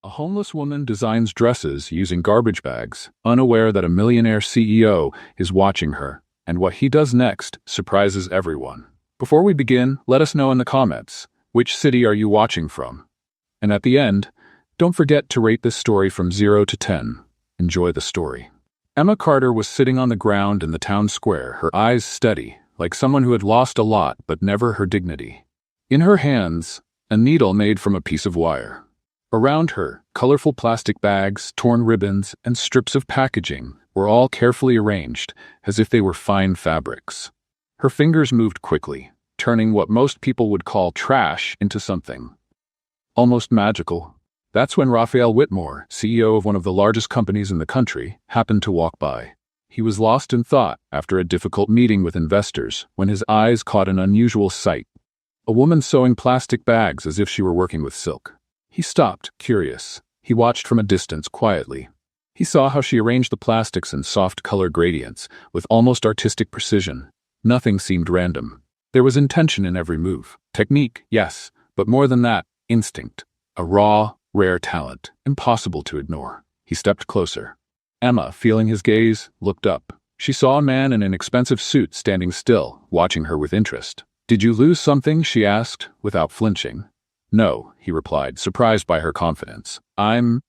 A homeless woman designs dresses using garbage bags, unaware that a millionaire CEO is watching her, and what he does next surprises everyone. Before we begin, let us know in the comments, which city are you watching from? And at the end, don't forget to rate this story from 0 to 10. Enjoy the story. Emma Carter was sitting on the ground in the town square, her eyes steady, like someone who had lost a lot but never her dignity. In her hands, a needle made from a piece of wire. Around her, colorful plastic bags, torn ribbons, and strips of packaging were all carefully arranged, as if they were fine fabrics. Her fingers moved quickly, turning what most people would call trash into something almost magical. That's when Raphael Whitmore, CEO of one of the largest companies in the country, happened to walk by. He was lost in thought after a difficult meeting with investors when his eyes caught an unusual sight. A woman sewing plastic bags as if she were working with silk. He stopped, curious. He watched from a distance, quietly. He saw how she arranged the plastics in soft color gradients, with almost artistic precision. Nothing seemed random. There was intention in every move. Technique, yes, but more than that, instinct. A raw, rare talent, impossible to ignore. He stepped closer. Emma, feeling his gaze, looked up. She saw a man in an expensive suit standing still, watching her with interest. "Did you lose something?" she asked, without flinching. "No," he replied, surprised by her confidence. "I'm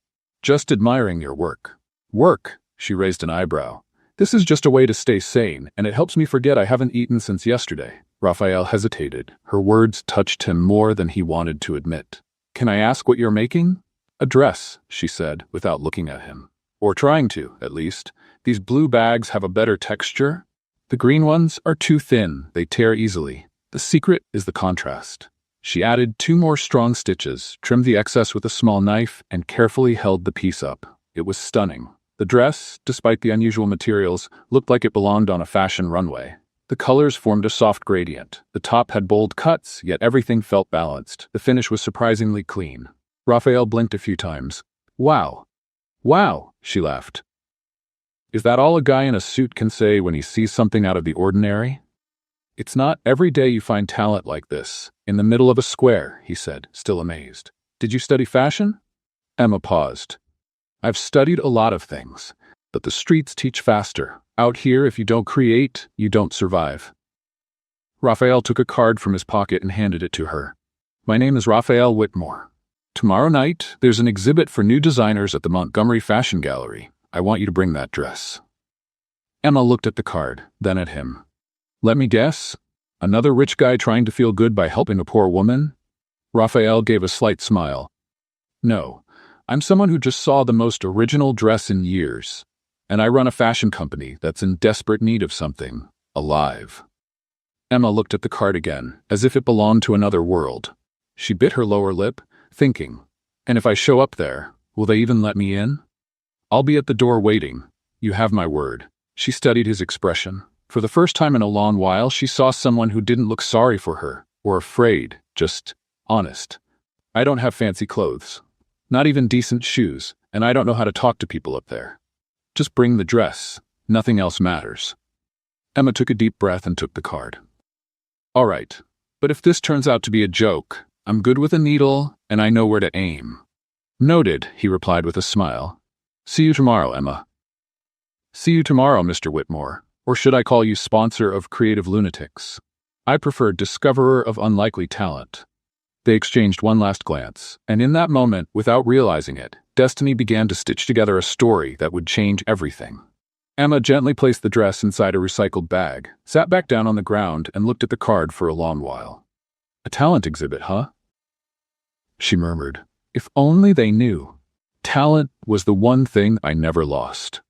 just admiring your work." "Work?" She raised an eyebrow. "This is just a way to stay sane, and it helps me forget I haven't eaten since yesterday." Raphael hesitated. Her words touched him more than he wanted to admit. "Can I ask what you're making?" "A dress," she said, without looking at him. "Or trying to, at least. These blue bags have a better texture. The green ones are too thin, they tear easily. The secret is the contrast." She added 2 more strong stitches, trimmed the excess with a small knife, and carefully held the piece up. It was stunning. The dress, despite the unusual materials, looked like it belonged on a fashion runway. The colors formed a soft gradient. The top had bold cuts, yet everything felt balanced. The finish was surprisingly clean. Raphael blinked a few times. "Wow. Wow," she laughed. "Is that all a guy in a suit can say when he sees something out of the ordinary?" "It's not every day you find talent like this, in the middle of a square," he said, still amazed. "Did you study fashion?" Emma paused. "I've studied a lot of things, but the streets teach faster. Out here, if you don't create, you don't survive." Raphael took a card from his pocket and handed it to her. "My name is Raphael Whitmore. Tomorrow night, there's an exhibit for new designers at the Montgomery Fashion Gallery. I want you to bring that dress." Emma looked at the card, then at him. "Let me guess? Another rich guy trying to feel good by helping a poor woman?" Raphael gave a slight smile. "No, I'm someone who just saw the most original dress in years, and I run a fashion company that's in desperate need of something alive." Emma looked at the card again, as if it belonged to another world. She bit her lower lip, thinking, "And if I show up there, will they even let me in?" "I'll be at the door waiting. You have my word." She studied his expression. For the first time in a long while, she saw someone who didn't look sorry for her, or afraid, just honest. "I don't have fancy clothes. Not even decent shoes, and I don't know how to talk to people up there. Just bring the dress. Nothing else matters." Emma took a deep breath and took the card. "All right, but if this turns out to be a joke, I'm good with a needle, and I know where to aim." "Noted," he replied with a smile. "See you tomorrow, Emma." "See you tomorrow, Mr. Whitmore. Or should I call you sponsor of creative lunatics? I prefer discoverer of unlikely talent." They exchanged one last glance, and in that moment, without realizing it, destiny began to stitch together a story that would change everything. Emma gently placed the dress inside a recycled bag, sat back down on the ground, and looked at the card for a long while. "A talent exhibit, huh?" she murmured. "If only they knew. Talent was the one thing I never lost."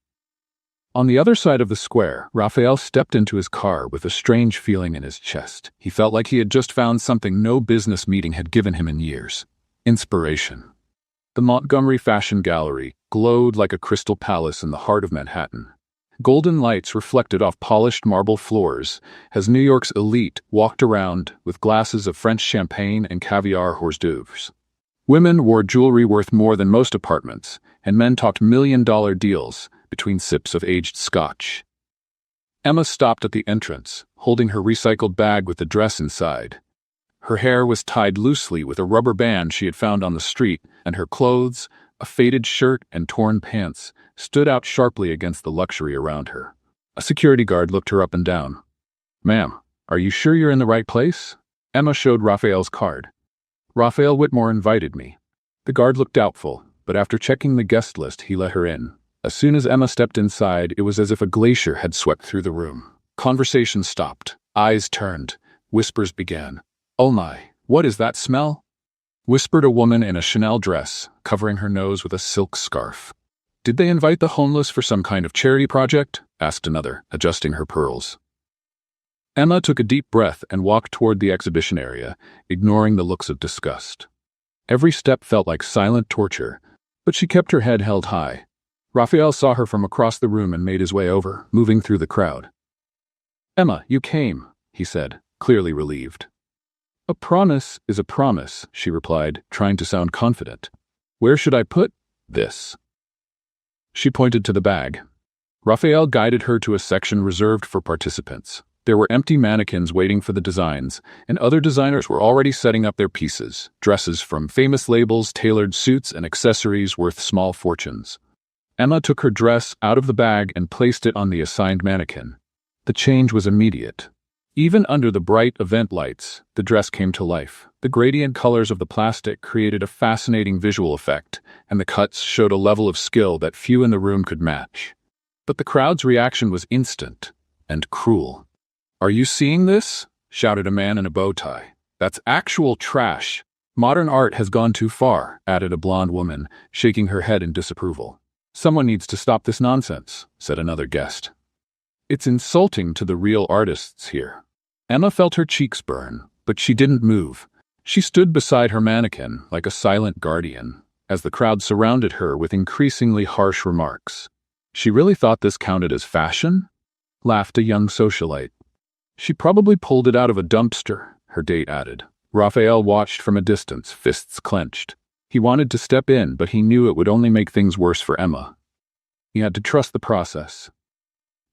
On the other side of the square, Raphael stepped into his car with a strange feeling in his chest. He felt like he had just found something no business meeting had given him in years. Inspiration. The Montgomery Fashion Gallery glowed like a crystal palace in the heart of Manhattan. Golden lights reflected off polished marble floors as New York's elite walked around with glasses of French champagne and caviar hors d'oeuvres. Women wore jewelry worth more than most apartments, and men talked million-dollar deals between sips of aged scotch. Emma stopped at the entrance, holding her recycled bag with the dress inside. Her hair was tied loosely with a rubber band she had found on the street, and her clothes, A faded shirt and torn pants stood out sharply against the luxury around her. A security guard looked her up and down. "Ma'am, are you sure you're in the right place?" Emma showed Raphael's card. "Raphael Whitmore invited me." The guard looked doubtful, but after checking the guest list, he let her in. As soon as Emma stepped inside, it was as if a glacier had swept through the room. Conversation stopped. Eyes turned. Whispers began. "Oh my, what is that smell?" whispered a woman in a Chanel dress, covering her nose with a silk scarf. "Did they invite the homeless for some kind of charity project?" asked another, adjusting her pearls. Emma took a deep breath and walked toward the exhibition area, ignoring the looks of disgust. Every step felt like silent torture, but she kept her head held high. Raphael saw her from across the room and made his way over, moving through the crowd. "Emma, you came," he said, clearly relieved. "A promise is a promise," she replied, trying to sound confident. "Where should I put this?" She pointed to the bag. Raphael guided her to a section reserved for participants. There were empty mannequins waiting for the designs, and other designers were already setting up their pieces, dresses from famous labels, tailored suits, and accessories worth small fortunes. Emma took her dress out of the bag and placed it on the assigned mannequin. The change was immediate. Even under the bright event lights, the dress came to life. The gradient colors of the plastic created a fascinating visual effect, and the cuts showed a level of skill that few in the room could match. But the crowd's reaction was instant and cruel. "Are you seeing this?" shouted a man in a bow tie. "That's actual trash. Modern art has gone too far," added a blonde woman, shaking her head in disapproval. "Someone needs to stop this nonsense," said another guest. "It's insulting to the real artists here." Emma felt her cheeks burn, but she didn't move. She stood beside her mannequin like a silent guardian, as the crowd surrounded her with increasingly harsh remarks. "She really thought this counted as fashion?" laughed a young socialite. "She probably pulled it out of a dumpster," her date added. Raphael watched from a distance, fists clenched. He wanted to step in, but he knew it would only make things worse for Emma. He had to trust the process.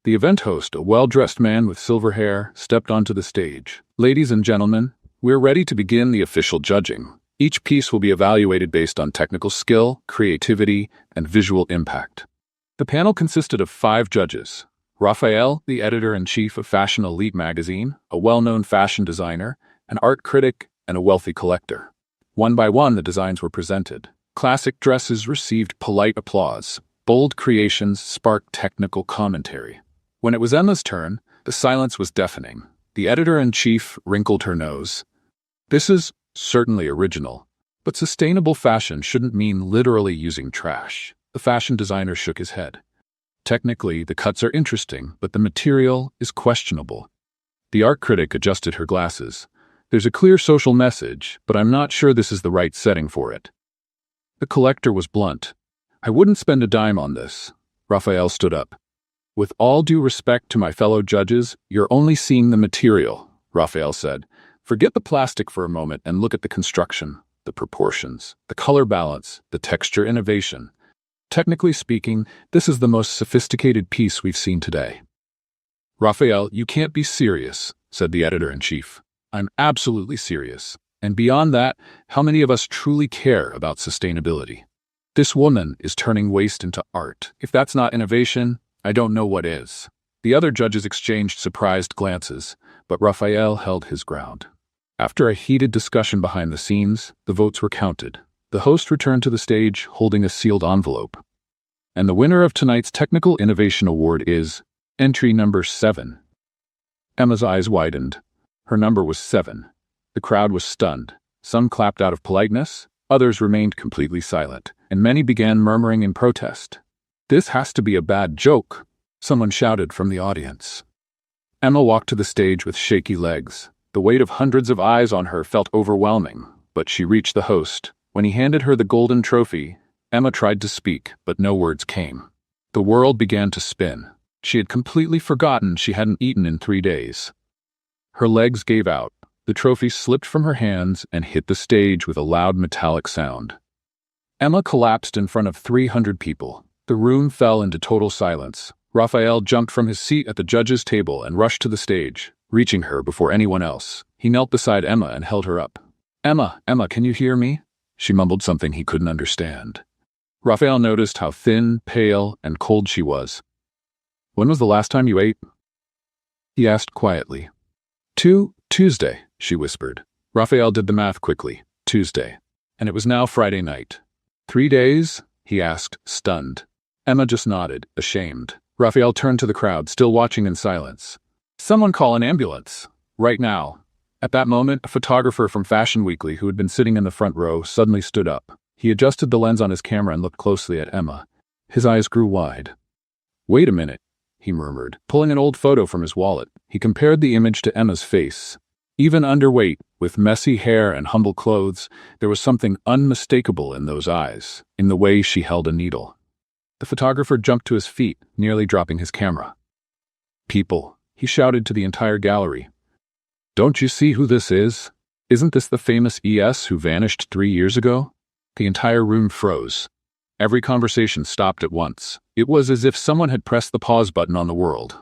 The event host, a well-dressed man with silver hair, stepped onto the stage. "Ladies and gentlemen, we're ready to begin the official judging. Each piece will be evaluated based on technical skill, creativity, and visual impact." The panel consisted of 5 judges. Raphael, the editor-in-chief of Fashion Elite magazine, a well-known fashion designer, an art critic, and a wealthy collector. One by one, the designs were presented. Classic dresses received polite applause. Bold creations sparked technical commentary. When it was Emma's turn, the silence was deafening. The editor-in-chief wrinkled her nose. "This is certainly original, but sustainable fashion shouldn't mean literally using trash." The fashion designer shook his head. "Technically, the cuts are interesting, but the material is questionable." The art critic adjusted her glasses. "There's a clear social message, but I'm not sure this is the right setting for it." The collector was blunt. "I wouldn't spend a dime on this." Raphael stood up. "With all due respect to my fellow judges, you're only seeing the material," Raphael said. "Forget the plastic for a moment and look at the construction, the proportions, the color balance, the texture innovation. Technically speaking, this is the most sophisticated piece we've seen today." "Raphael, you can't be serious," said the editor-in-chief. "I'm absolutely serious. And beyond that, how many of us truly care about sustainability? This woman is turning waste into art. If that's not innovation, I don't know what is." The other judges exchanged surprised glances, but Raphael held his ground. After a heated discussion behind the scenes, the votes were counted. The host returned to the stage holding a sealed envelope. "And the winner of tonight's Technical Innovation Award is entry number 7. Emma's eyes widened. Her number was 7. The crowd was stunned. Some clapped out of politeness, others remained completely silent, and many began murmuring in protest. "This has to be a bad joke," someone shouted from the audience. Emma walked to the stage with shaky legs. The weight of hundreds of eyes on her felt overwhelming, but she reached the host. When he handed her the golden trophy, Emma tried to speak, but no words came. The world began to spin. She had completely forgotten she hadn't eaten in 3 days. Her legs gave out. The trophy slipped from her hands and hit the stage with a loud metallic sound. Emma collapsed in front of 300 people. The room fell into total silence. Raphael jumped from his seat at the judges' table and rushed to the stage, reaching her before anyone else. He knelt beside Emma and held her up. Emma, can you hear me?" She mumbled something he couldn't understand. Raphael noticed how thin, pale, and cold she was. "When was the last time you ate?" he asked quietly. Tuesday, she whispered. Raphael did the math quickly. Tuesday. And it was now Friday night. 3 days? He asked, stunned. Emma just nodded, ashamed. Raphael turned to the crowd, still watching in silence. "Someone call an ambulance. Right now." At that moment, a photographer from Fashion Weekly, who had been sitting in the front row, suddenly stood up. He adjusted the lens on his camera and looked closely at Emma. His eyes grew wide. "Wait a minute," he murmured, pulling an old photo from his wallet. He compared the image to Emma's face. Even underweight, with messy hair and humble clothes, there was something unmistakable in those eyes, in the way she held a needle. The photographer jumped to his feet, nearly dropping his camera. "People," he shouted to the entire gallery. "Don't you see who this is? Isn't this the famous ES who vanished 3 years ago?" The entire room froze. Every conversation stopped at once. It was as if someone had pressed the pause button on the world.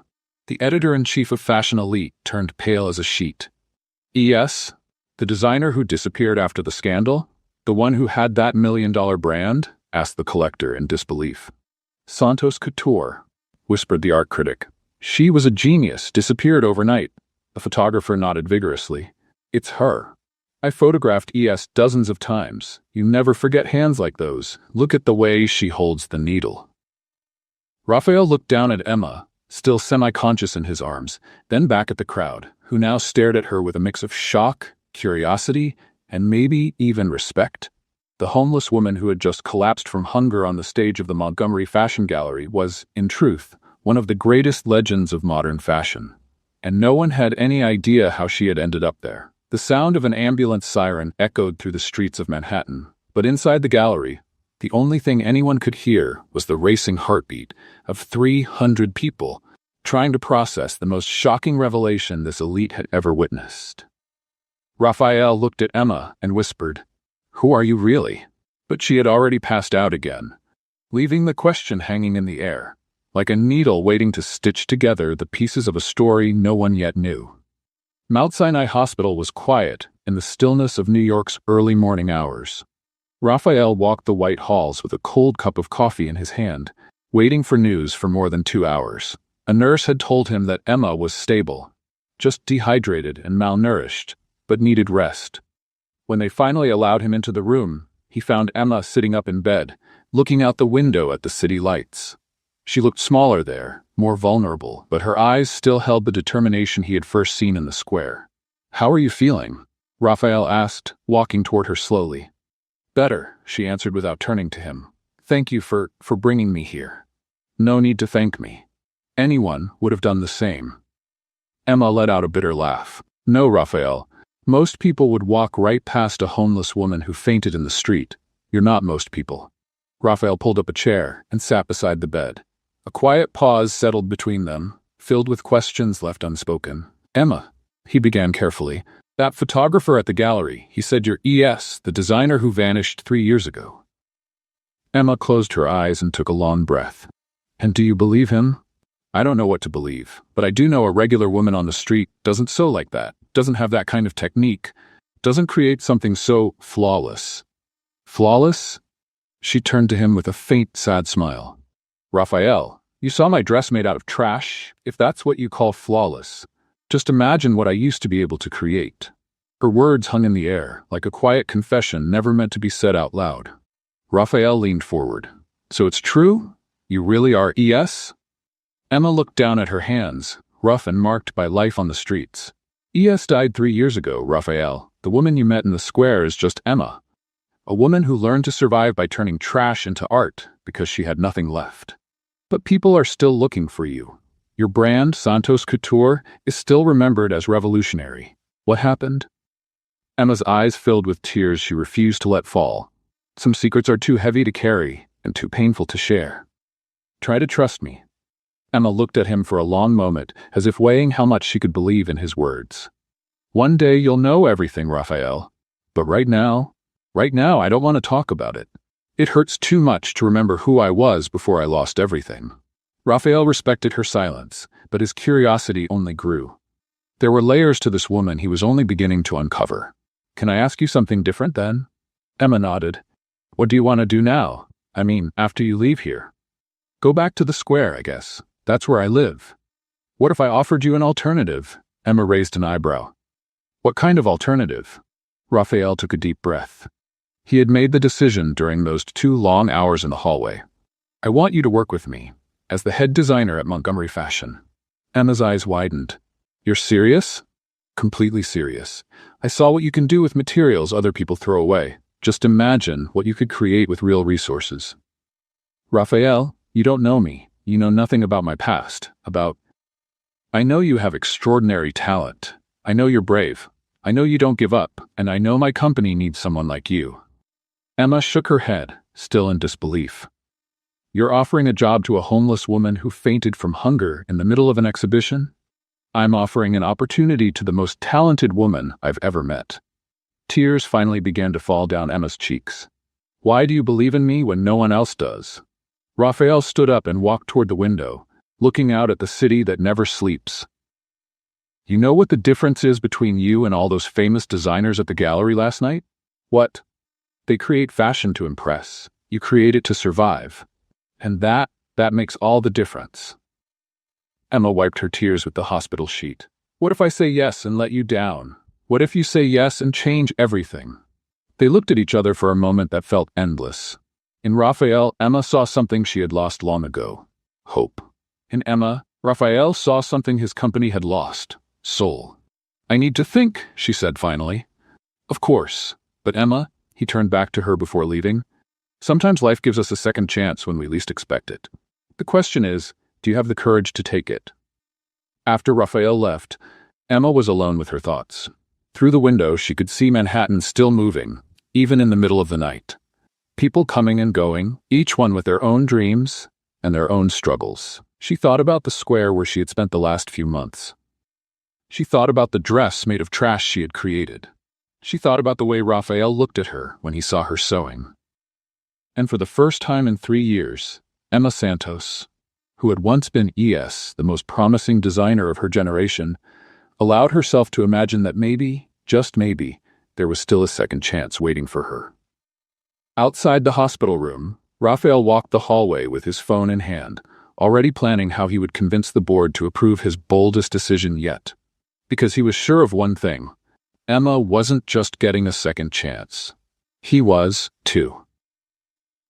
The editor-in-chief of Fashion Elite turned pale as a sheet. "ES? The designer who disappeared after the scandal? The one who had that $1 million brand?" asked the collector in disbelief. "Santos Couture," whispered the art critic. "She was a genius, disappeared overnight." The photographer nodded vigorously. "It's her. I photographed ES dozens of times. You never forget hands like those. Look at the way she holds the needle." Raphael looked down at Emma, still semi-conscious in his arms, then back at the crowd, who now stared at her with a mix of shock, curiosity, and maybe even respect. The homeless woman who had just collapsed from hunger on the stage of the Montgomery Fashion Gallery was, in truth, one of the greatest legends of modern fashion. And no one had any idea how she had ended up there. The sound of an ambulance siren echoed through the streets of Manhattan, but inside the gallery, the only thing anyone could hear was the racing heartbeat of 300 people trying to process the most shocking revelation this elite had ever witnessed. Raphael looked at Emma and whispered, "Who are you really?" But she had already passed out again, leaving the question hanging in the air, like a needle waiting to stitch together the pieces of a story no one yet knew. Mount Sinai Hospital was quiet in the stillness of New York's early morning hours. Raphael walked the white halls with a cold cup of coffee in his hand, waiting for news for more than 2 hours. A nurse had told him that Emma was stable, just dehydrated and malnourished, but needed rest. When they finally allowed him into the room, he found Emma sitting up in bed, looking out the window at the city lights. She looked smaller there, more vulnerable, but her eyes still held the determination he had first seen in the square. "How are you feeling?" Raphael asked, walking toward her slowly. "Better," she answered without turning to him. "Thank you for bringing me here." "No need to thank me. Anyone would have done the same." Emma let out a bitter laugh. "No, Raphael. Most people would walk right past a homeless woman who fainted in the street. You're not most people." Raphael pulled up a chair and sat beside the bed. A quiet pause settled between them, filled with questions left unspoken. "Emma," he began carefully, "that photographer at the gallery, he said you're ES, the designer who vanished 3 years ago." Emma closed her eyes and took a long breath. "And do you believe him?" "I don't know what to believe, but I do know a regular woman on the street doesn't sew like that, doesn't have that kind of technique, doesn't create something so flawless." "Flawless?" She turned to him with a faint, sad smile. "Raphael, you saw my dress made out of trash, if that's what you call flawless. Just imagine what I used to be able to create." Her words hung in the air, like a quiet confession never meant to be said out loud. Raphael leaned forward. "So it's true? You really are ES?" Emma looked down at her hands, rough and marked by life on the streets. "ES died 3 years ago, Raphael. The woman you met in the square is just Emma. A woman who learned to survive by turning trash into art because she had nothing left. But people are still looking for you. Your brand, Santos Couture, is still remembered as revolutionary. What happened?" Emma's eyes filled with tears she refused to let fall. "Some secrets are too heavy to carry and too painful to share. Try to trust me." Emma looked at him for a long moment, as if weighing how much she could believe in his words. "One day you'll know everything, Raphael. But right now I don't want to talk about it. It hurts too much to remember who I was before I lost everything." Raphael respected her silence, but his curiosity only grew. There were layers to this woman he was only beginning to uncover. "Can I ask you something different then?" Emma nodded. "What do you want to do now?" I mean, after you leave here. Go back to the square, I guess. That's where I live. What if I offered you an alternative? Emma raised an eyebrow. What kind of alternative? Raphael took a deep breath. He had made the decision during those 2 long hours in the hallway. I want you to work with me, as the head designer at Montgomery Fashion. Emma's eyes widened. You're serious? Completely serious. I saw what you can do with materials other people throw away. Just imagine what you could create with real resources. Raphael, you don't know me. You know nothing about my past, I know you have extraordinary talent. I know you're brave. I know you don't give up, and I know my company needs someone like you. Emma shook her head, still in disbelief. You're offering a job to a homeless woman who fainted from hunger in the middle of an exhibition? I'm offering an opportunity to the most talented woman I've ever met. Tears finally began to fall down Emma's cheeks. Why do you believe in me when no one else does? Raphael stood up and walked toward the window, looking out at the city that never sleeps. You know what the difference is between you and all those famous designers at the gallery last night? What? They create fashion to impress. You create it to survive. And that makes all the difference. Emma wiped her tears with the hospital sheet. What if I say yes and let you down? What if you say yes and change everything? They looked at each other for a moment that felt endless. In Raphael, Emma saw something she had lost long ago. Hope. In Emma, Raphael saw something his company had lost. Soul. I need to think, she said finally. Of course. But Emma, he turned back to her before leaving, sometimes life gives us a second chance when we least expect it. The question is, do you have the courage to take it? After Raphael left, Emma was alone with her thoughts. Through the window, she could see Manhattan still moving, even in the middle of the night. People coming and going, each one with their own dreams and their own struggles. She thought about the square where she had spent the last few months. She thought about the dress made of trash she had created. She thought about the way Raphael looked at her when he saw her sewing. And for the first time in 3 years, Emma Santos, who had once been the most promising designer of her generation, allowed herself to imagine that maybe, just maybe, there was still a second chance waiting for her. Outside the hospital room, Raphael walked the hallway with his phone in hand, already planning how he would convince the board to approve his boldest decision yet. Because he was sure of one thing. Emma wasn't just getting a second chance. He was, too.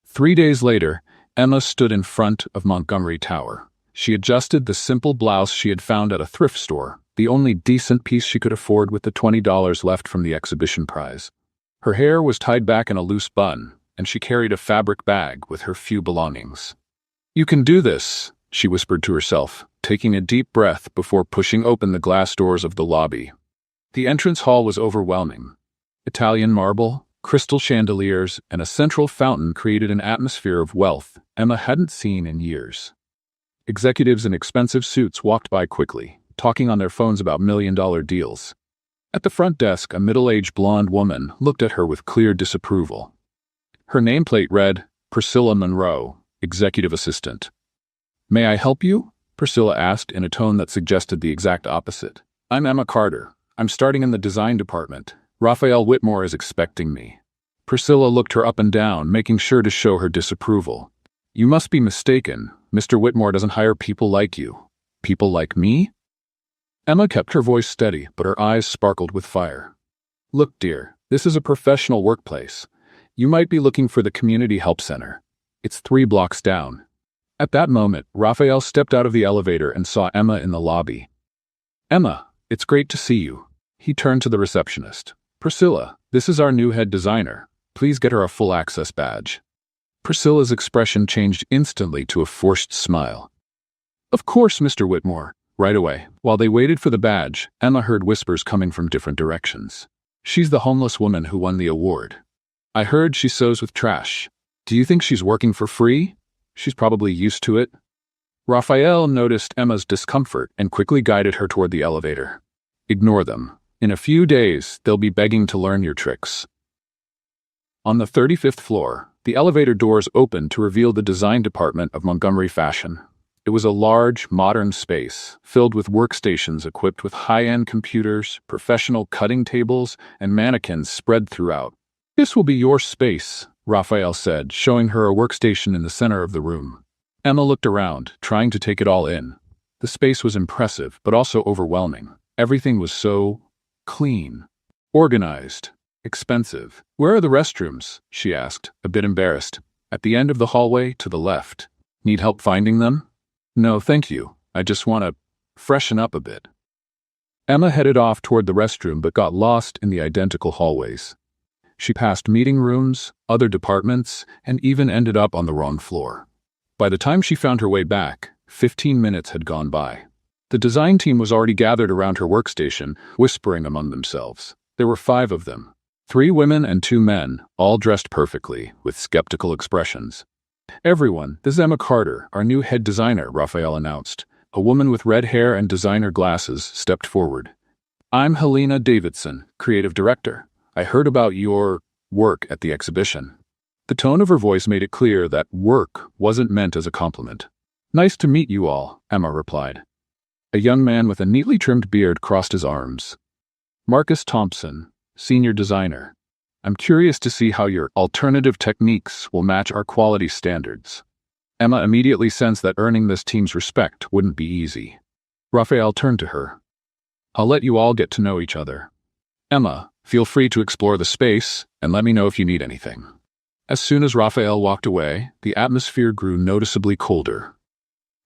3 days later, Emma stood in front of Montgomery Tower. She adjusted the simple blouse she had found at a thrift store, the only decent piece she could afford with the $20 left from the exhibition prize. Her hair was tied back in a loose bun, and she carried a fabric bag with her few belongings. You can do this, she whispered to herself, taking a deep breath before pushing open the glass doors of the lobby. The entrance hall was overwhelming. Italian marble, crystal chandeliers, and a central fountain created an atmosphere of wealth Emma hadn't seen in years. Executives in expensive suits walked by quickly, talking on their phones about million-dollar deals. At the front desk, a middle-aged blonde woman looked at her with clear disapproval. Her nameplate read, Priscilla Monroe, Executive Assistant. May I help you? Priscilla asked in a tone that suggested the exact opposite. I'm Emma Carter. I'm starting in the design department. Raphael Whitmore is expecting me. Priscilla looked her up and down, making sure to show her disapproval. You must be mistaken. Mr. Whitmore doesn't hire people like you. People like me? Emma kept her voice steady, but her eyes sparkled with fire. Look, dear, this is a professional workplace. You might be looking for the Community Help Center. It's 3 blocks down. At that moment, Raphael stepped out of the elevator and saw Emma in the lobby. Emma, it's great to see you. He turned to the receptionist. Priscilla, this is our new head designer. Please get her a full access badge. Priscilla's expression changed instantly to a forced smile. Of course, Mr. Whitmore. Right away, while they waited for the badge, Emma heard whispers coming from different directions. She's the homeless woman who won the award. I heard she sews with trash. Do you think she's working for free? She's probably used to it. Raphael noticed Emma's discomfort and quickly guided her toward the elevator. Ignore them. In a few days, they'll be begging to learn your tricks. On the 35th floor, the elevator doors opened to reveal the design department of Montgomery Fashion. It was a large, modern space, filled with workstations equipped with high-end computers, professional cutting tables, and mannequins spread throughout. This will be your space, Raphael said, showing her a workstation in the center of the room. Emma looked around, trying to take it all in. The space was impressive, but also overwhelming. Everything was so clean, organized, expensive. "Where are the restrooms?" she asked, a bit embarrassed. "At the end of the hallway to the left. Need help finding them?" "No, thank you. I just want to freshen up a bit." Emma headed off toward the restroom but got lost in the identical hallways. She passed meeting rooms, other departments, and even ended up on the wrong floor. By the time she found her way back, 15 minutes had gone by. The design team was already gathered around her workstation, whispering among themselves. There were 5 of them. 3 women and 2 men, all dressed perfectly, with skeptical expressions. "Everyone, this is Emma Carter, our new head designer," Raphael announced. A woman with red hair and designer glasses stepped forward. "I'm Helena Davidson, creative director. I heard about your work at the exhibition." The tone of her voice made it clear that work wasn't meant as a compliment. "Nice to meet you all," Emma replied. A young man with a neatly trimmed beard crossed his arms. "Marcus Thompson, senior designer. I'm curious to see how your alternative techniques will match our quality standards." Emma immediately sensed that earning this team's respect wouldn't be easy. Raphael turned to her. "I'll let you all get to know each other. Emma, feel free to explore the space and let me know if you need anything." As soon as Raphael walked away, the atmosphere grew noticeably colder.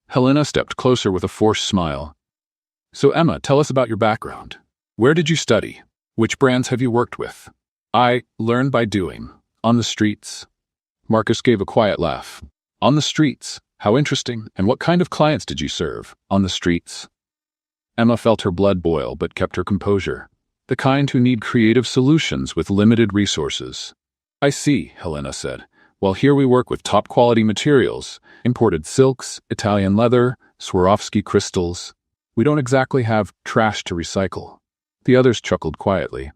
Helena stepped closer with a forced smile. "So Emma, tell us about your background. Where did you study? Which brands have you worked with?" "I learned by doing. On the streets." Marcus gave a quiet laugh. "On the streets? How interesting. And what kind of clients did you serve? On the streets?" Emma felt her blood boil but kept her composure. The kind who need creative solutions with limited resources. "I see," Helena said. "Well, here we work with top-quality materials, imported silks, Italian leather, Swarovski crystals. We don't exactly have trash to recycle." The others chuckled quietly.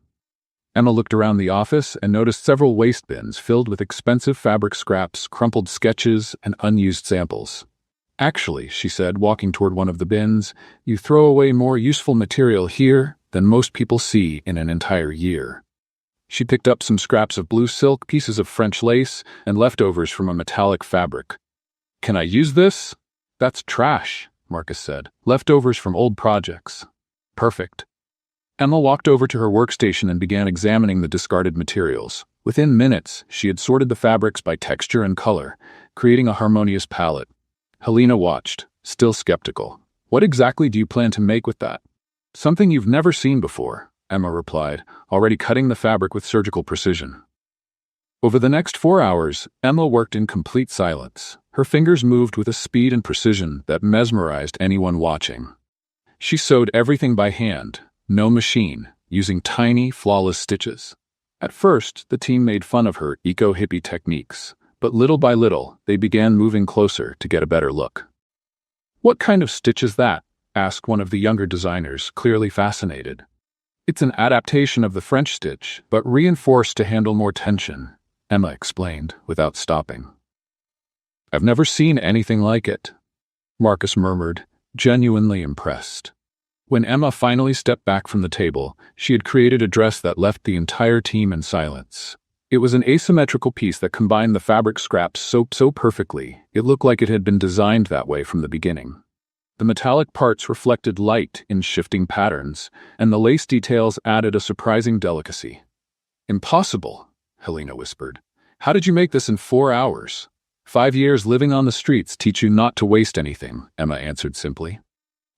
Emma looked around the office and noticed several waste bins filled with expensive fabric scraps, crumpled sketches, and unused samples. "Actually," she said, walking toward one of the bins, "you throw away more useful material here than most people see in an entire year." She picked up some scraps of blue silk, pieces of French lace, and leftovers from a metallic fabric. "Can I use this?" "That's trash," Marcus said. "Leftovers from old projects." "Perfect." Emma walked over to her workstation and began examining the discarded materials. Within minutes, she had sorted the fabrics by texture and color, creating a harmonious palette. Helena watched, still skeptical. "What exactly do you plan to make with that?" "Something you've never seen before," Emma replied, already cutting the fabric with surgical precision. Over the next 4 hours, Emma worked in complete silence. Her fingers moved with a speed and precision that mesmerized anyone watching. She sewed everything by hand, no machine, using tiny, flawless stitches. At first, the team made fun of her eco-hippie techniques, but little by little, they began moving closer to get a better look. "What kind of stitch is that?" asked one of the younger designers, clearly fascinated. "It's an adaptation of the French stitch, but reinforced to handle more tension," Emma explained, without stopping. "I've never seen anything like it," Marcus murmured, genuinely impressed. When Emma finally stepped back from the table, she had created a dress that left the entire team in silence. It was an asymmetrical piece that combined the fabric scraps so perfectly, it looked like it had been designed that way from the beginning. The metallic parts reflected light in shifting patterns, and the lace details added a surprising delicacy. "Impossible," Helena whispered. "How did you make this in 4 hours?" 5 years living on the streets teach you not to waste anything," Emma answered simply.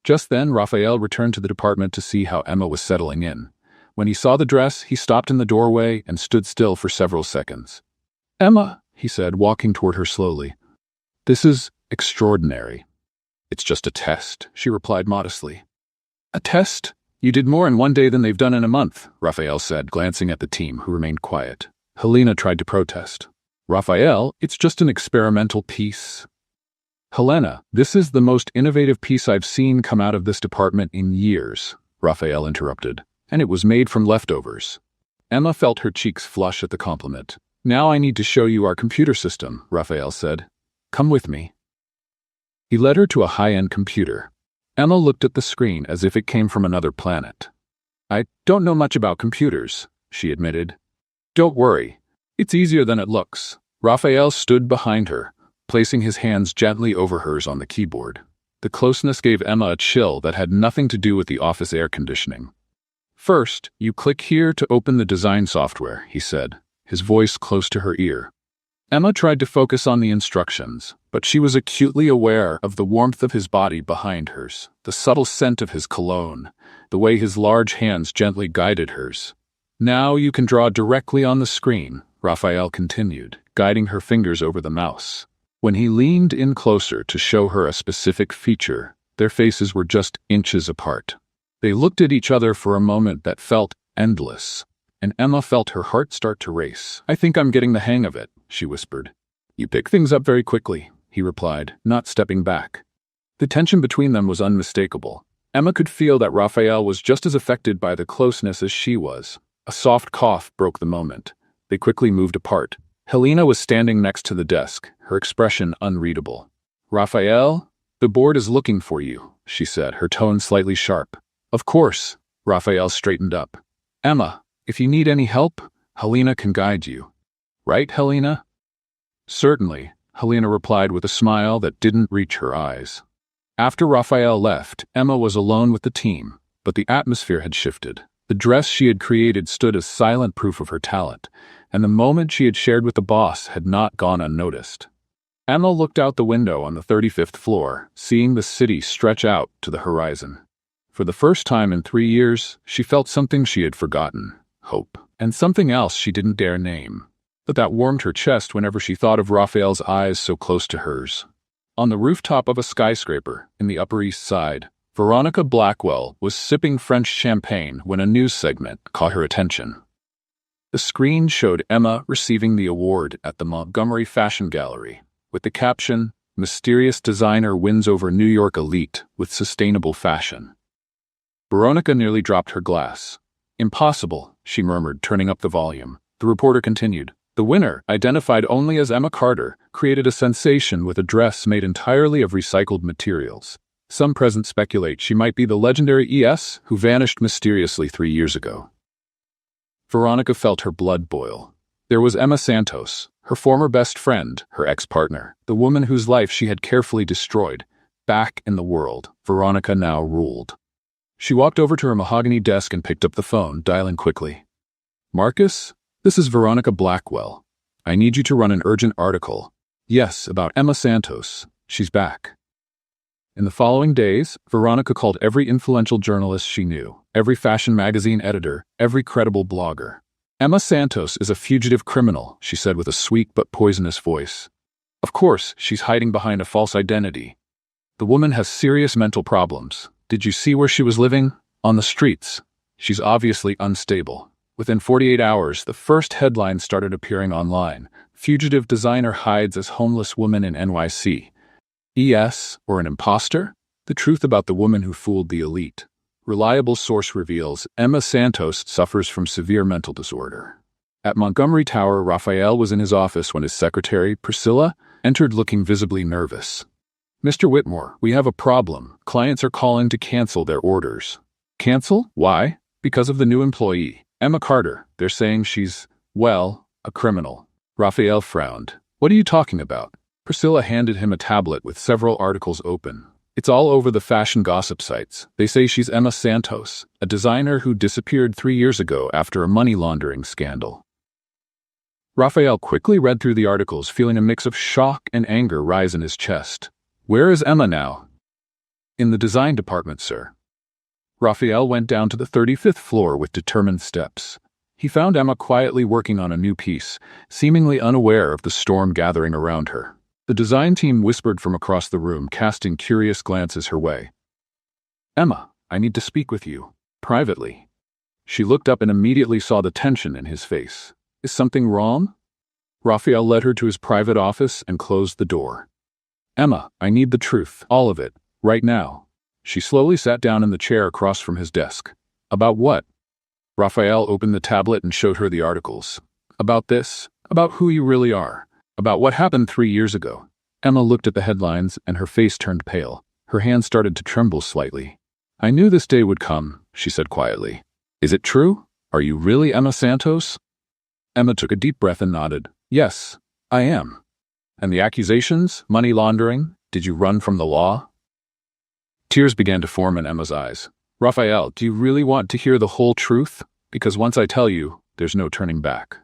Just then, Raphael returned to the department to see how Emma was settling in. When he saw the dress, he stopped in the doorway and stood still for several seconds. "Emma," he said, walking toward her slowly. "This is extraordinary." "It's just a test," she replied modestly. "A test? You did more in 1 day than they've done in a month," Raphael said, glancing at the team, who remained quiet. Helena tried to protest. "Raphael, it's just an experimental piece." "Helena, this is the most innovative piece I've seen come out of this department in years," Raphael interrupted, "and it was made from leftovers." Emma felt her cheeks flush at the compliment. "Now I need to show you our computer system," Raphael said. "Come with me." He led her to a high-end computer. Emma looked at the screen as if it came from another planet. "I don't know much about computers," she admitted. "Don't worry. It's easier than it looks. Raphael stood behind her, placing his hands gently over hers on the keyboard. The closeness gave Emma a chill that had nothing to do with the office air conditioning. First, you click here to open the design software, he said, his voice close to her ear. Emma tried to focus on the instructions, but she was acutely aware of the warmth of his body behind hers, the subtle scent of his cologne, the way his large hands gently guided hers. Now you can draw directly on the screen, Raphael continued, guiding her fingers over the mouse. When he leaned in closer to show her a specific feature, their faces were just inches apart. They looked at each other for a moment that felt endless, and Emma felt her heart start to race. I think I'm getting the hang of it, she whispered. You pick things up very quickly, he replied, not stepping back. The tension between them was unmistakable. Emma could feel that Raphael was just as affected by the closeness as she was. A soft cough broke the moment. They quickly moved apart. Helena was standing next to the desk, her expression unreadable. Raphael, the board is looking for you, she said, her tone slightly sharp. Of course, Raphael straightened up. Emma, if you need any help, Helena can guide you. Right, Helena? Certainly, Helena replied with a smile that didn't reach her eyes. After Raphael left, Emma was alone with the team, but the atmosphere had shifted. The dress she had created stood as silent proof of her talent, and the moment she had shared with the boss had not gone unnoticed. Emma looked out the window on the 35th floor, seeing the city stretch out to the horizon. For the first time in 3 years, she felt something she had forgotten, hope, and something else she didn't dare name. But that warmed her chest whenever she thought of Raphael's eyes so close to hers. On the rooftop of a skyscraper in the Upper East Side, Veronica Blackwell was sipping French champagne when a news segment caught her attention. The screen showed Emma receiving the award at the Montgomery Fashion Gallery, with the caption, "Mysterious designer wins over New York elite with sustainable fashion." Veronica nearly dropped her glass. Impossible, she murmured, turning up the volume. The reporter continued. The winner, identified only as Emma Carter, created a sensation with a dress made entirely of recycled materials. Some present speculate she might be the legendary ES who vanished mysteriously 3 years ago. Veronica felt her blood boil. There was Emma Santos, her former best friend, her ex-partner, the woman whose life she had carefully destroyed. Back in the world, Veronica now ruled. She walked over to her mahogany desk and picked up the phone, dialing quickly. Marcus, this is Veronica Blackwell. I need you to run an urgent article. Yes, about Emma Santos. She's back. In the following days, Veronica called every influential journalist she knew, every fashion magazine editor, every credible blogger. Emma Santos is a fugitive criminal, she said with a sweet but poisonous voice. Of course, she's hiding behind a false identity. The woman has serious mental problems. Did you see where she was living? On the streets. She's obviously unstable. Within 48 hours, the first headline started appearing online. Fugitive designer hides as homeless woman in NYC. ES, or an imposter? The truth about the woman who fooled the elite. Reliable source reveals Emma Santos suffers from severe mental disorder. At Montgomery Tower, Raphael was in his office when his secretary, Priscilla, entered looking visibly nervous. Mr. Whitmore, we have a problem. Clients are calling to cancel their orders. Cancel? Why? Because of the new employee, Emma Carter. They're saying she's, well, a criminal. Raphael frowned. What are you talking about? Priscilla handed him a tablet with several articles open. It's all over the fashion gossip sites. They say she's Emma Santos, a designer who disappeared 3 years ago after a money laundering scandal. Raphael quickly read through the articles, feeling a mix of shock and anger rise in his chest. Where is Emma now? In the design department, sir. Raphael went down to the 35th floor with determined steps. He found Emma quietly working on a new piece, seemingly unaware of the storm gathering around her. The design team whispered from across the room, casting curious glances her way. Emma, I need to speak with you. Privately. She looked up and immediately saw the tension in his face. Is something wrong? Raphael led her to his private office and closed the door. Emma, I need the truth, all of it, right now. She slowly sat down in the chair across from his desk. About what? Raphael opened the tablet and showed her the articles. About this, about who you really are. About what happened 3 years ago. Emma looked at the headlines and her face turned pale. Her hand started to tremble slightly. I knew this day would come, she said quietly. Is it true? Are you really Emma Santos? Emma took a deep breath and nodded. Yes, I am. And the accusations? Money laundering? Did you run from the law? Tears began to form in Emma's eyes. Raphael, do you really want to hear the whole truth? Because once I tell you, there's no turning back.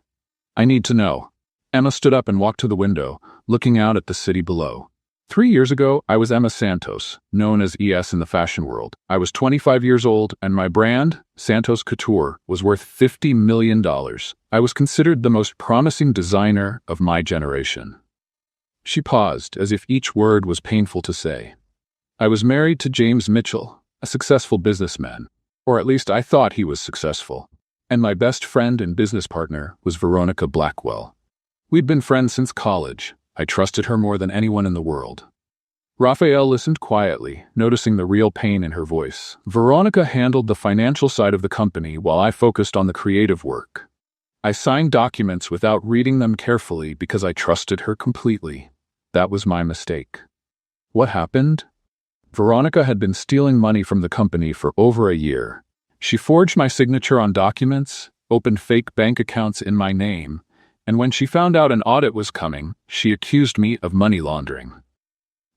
I need to know. Emma stood up and walked to the window, looking out at the city below. 3 years ago, I was Emma Santos, known as ES in the fashion world. I was 25 years old, and my brand, Santos Couture, was worth $50 million. I was considered the most promising designer of my generation. She paused, as if each word was painful to say. I was married to James Mitchell, a successful businessman, or at least I thought he was successful. And my best friend and business partner was Veronica Blackwell. We'd been friends since college. I trusted her more than anyone in the world. Raphael listened quietly, noticing the real pain in her voice. Veronica handled the financial side of the company while I focused on the creative work. I signed documents without reading them carefully because I trusted her completely. That was my mistake. What happened? Veronica had been stealing money from the company for over a year. She forged my signature on documents, opened fake bank accounts in my name, and when she found out an audit was coming, she accused me of money laundering.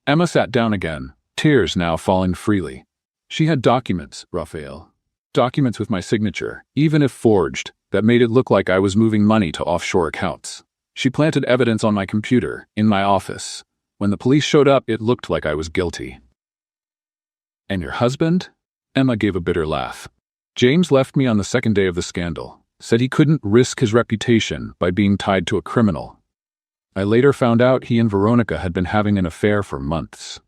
Emma sat down again, tears now falling freely. She had documents, Raphael. Documents with my signature, even if forged, that made it look like I was moving money to offshore accounts. She planted evidence on my computer, in my office. When the police showed up, it looked like I was guilty. And your husband? Emma gave a bitter laugh. James left me on the second day of the scandal. Said he couldn't risk his reputation by being tied to a criminal. I later found out he and Veronica had been having an affair for months.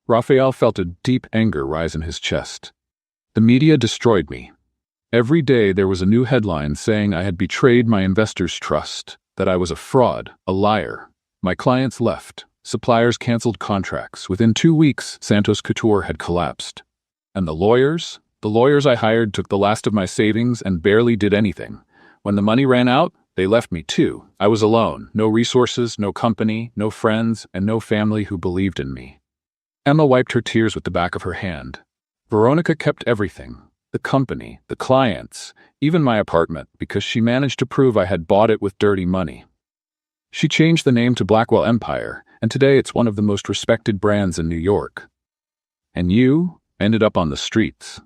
Raphael felt a deep anger rise in his chest. The media destroyed me. Every day there was a new headline saying I had betrayed my investors' trust, that I was a fraud, a liar. My clients left. Suppliers canceled contracts. Within 2 weeks, Santos Couture had collapsed. And the lawyers I hired took the last of my savings and barely did anything. When the money ran out, they left me too. I was alone. No resources, no company, no friends, and no family who believed in me. Emma wiped her tears with the back of her hand. Veronica kept everything. The company, the clients, even my apartment, because she managed to prove I had bought it with dirty money. She changed the name to Blackwell Empire, and today it's one of the most respected brands in New York. And you ended up on the streets.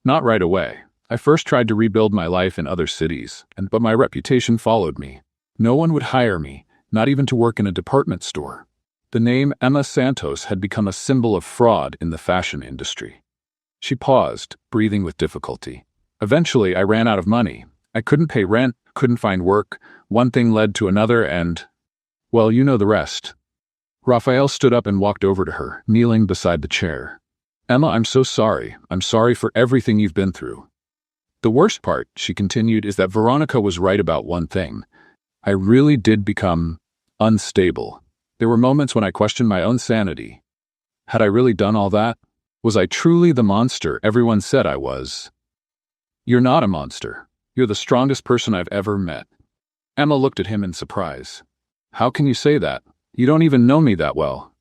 Not right away. I first tried to rebuild my life in other cities, but my reputation followed me. No one would hire me, not even to work in a department store. The name Emma Santos had become a symbol of fraud in the fashion industry. She paused, breathing with difficulty. Eventually, I ran out of money. I couldn't pay rent, couldn't find work. One thing led to another and, well, you know the rest. Raphael stood up and walked over to her, kneeling beside the chair. Emma, I'm so sorry. I'm sorry for everything you've been through. The worst part, she continued, is that Veronica was right about one thing. I really did become unstable. There were moments when I questioned my own sanity. Had I really done all that? Was I truly the monster everyone said I was? You're not a monster. You're the strongest person I've ever met. Emma looked at him in surprise. How can you say that? You don't even know me that well.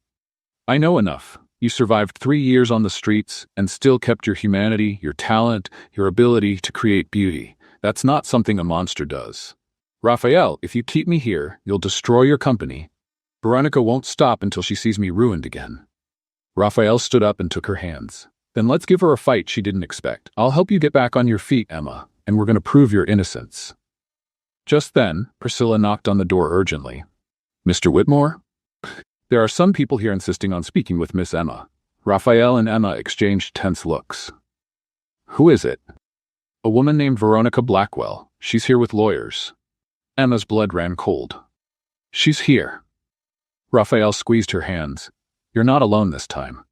I know enough. You survived 3 years on the streets and still kept your humanity, your talent, your ability to create beauty. That's not something a monster does. Raphael, if you keep me here, you'll destroy your company. Veronica won't stop until she sees me ruined again. Raphael stood up and took her hands. Then let's give her a fight she didn't expect. I'll help you get back on your feet, Emma, and we're going to prove your innocence. Just then, Priscilla knocked on the door urgently. Mr. Whitmore? There are some people here insisting on speaking with Miss Emma. Raphael and Emma exchanged tense looks. Who is it? A woman named Veronica Blackwell. She's here with lawyers. Emma's blood ran cold. She's here. Raphael squeezed her hands. You're not alone this time.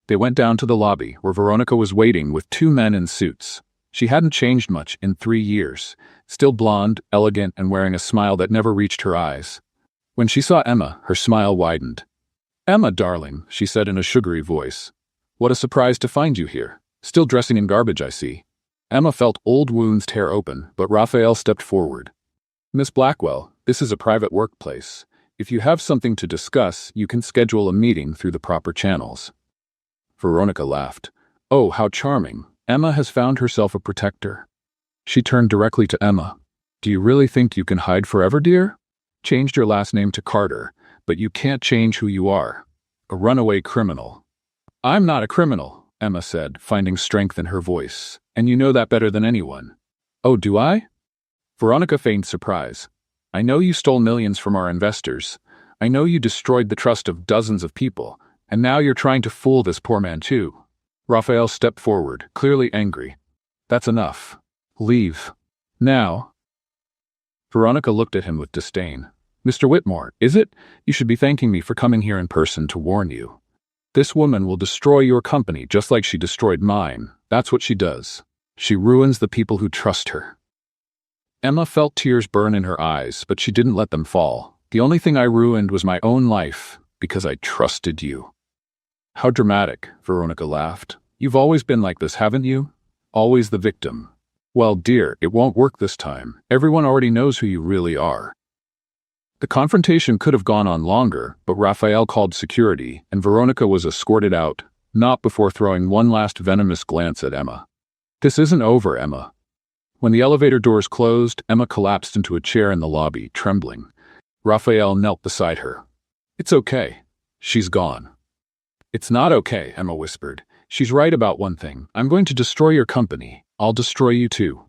They went down to the lobby, where Veronica was waiting with 2 men in suits. She hadn't changed much in 3 years, still blonde, elegant, and wearing a smile that never reached her eyes. When she saw Emma, her smile widened. Emma, darling, she said in a sugary voice. What a surprise to find you here. Still dressing in garbage, I see. Emma felt old wounds tear open, but Raphael stepped forward. Miss Blackwell, this is a private workplace. If you have something to discuss, you can schedule a meeting through the proper channels. Veronica laughed. Oh, how charming. Emma has found herself a protector. She turned directly to Emma. Do you really think you can hide forever, dear? Changed your last name to Carter, but you can't change who you are. A runaway criminal. I'm not a criminal, Emma said, finding strength in her voice. And you know that better than anyone. Oh, do I? Veronica feigned surprise. I know you stole millions from our investors. I know you destroyed the trust of dozens of people. And now you're trying to fool this poor man too. Raphael stepped forward, clearly angry. That's enough. Leave. Now. Veronica looked at him with disdain. Mr. Whitmore, is it? You should be thanking me for coming here in person to warn you. This woman will destroy your company just like she destroyed mine. That's what she does. She ruins the people who trust her. Emma felt tears burn in her eyes, but she didn't let them fall. The only thing I ruined was my own life, because I trusted you. How dramatic, Veronica laughed. You've always been like this, haven't you? Always the victim. Well, dear, it won't work this time. Everyone already knows who you really are. The confrontation could have gone on longer, but Raphael called security, and Veronica was escorted out, not before throwing one last venomous glance at Emma. This isn't over, Emma. When the elevator doors closed, Emma collapsed into a chair in the lobby, trembling. Raphael knelt beside her. It's okay. She's gone. It's not okay, Emma whispered. She's right about one thing. I'm going to destroy your company. I'll destroy you too.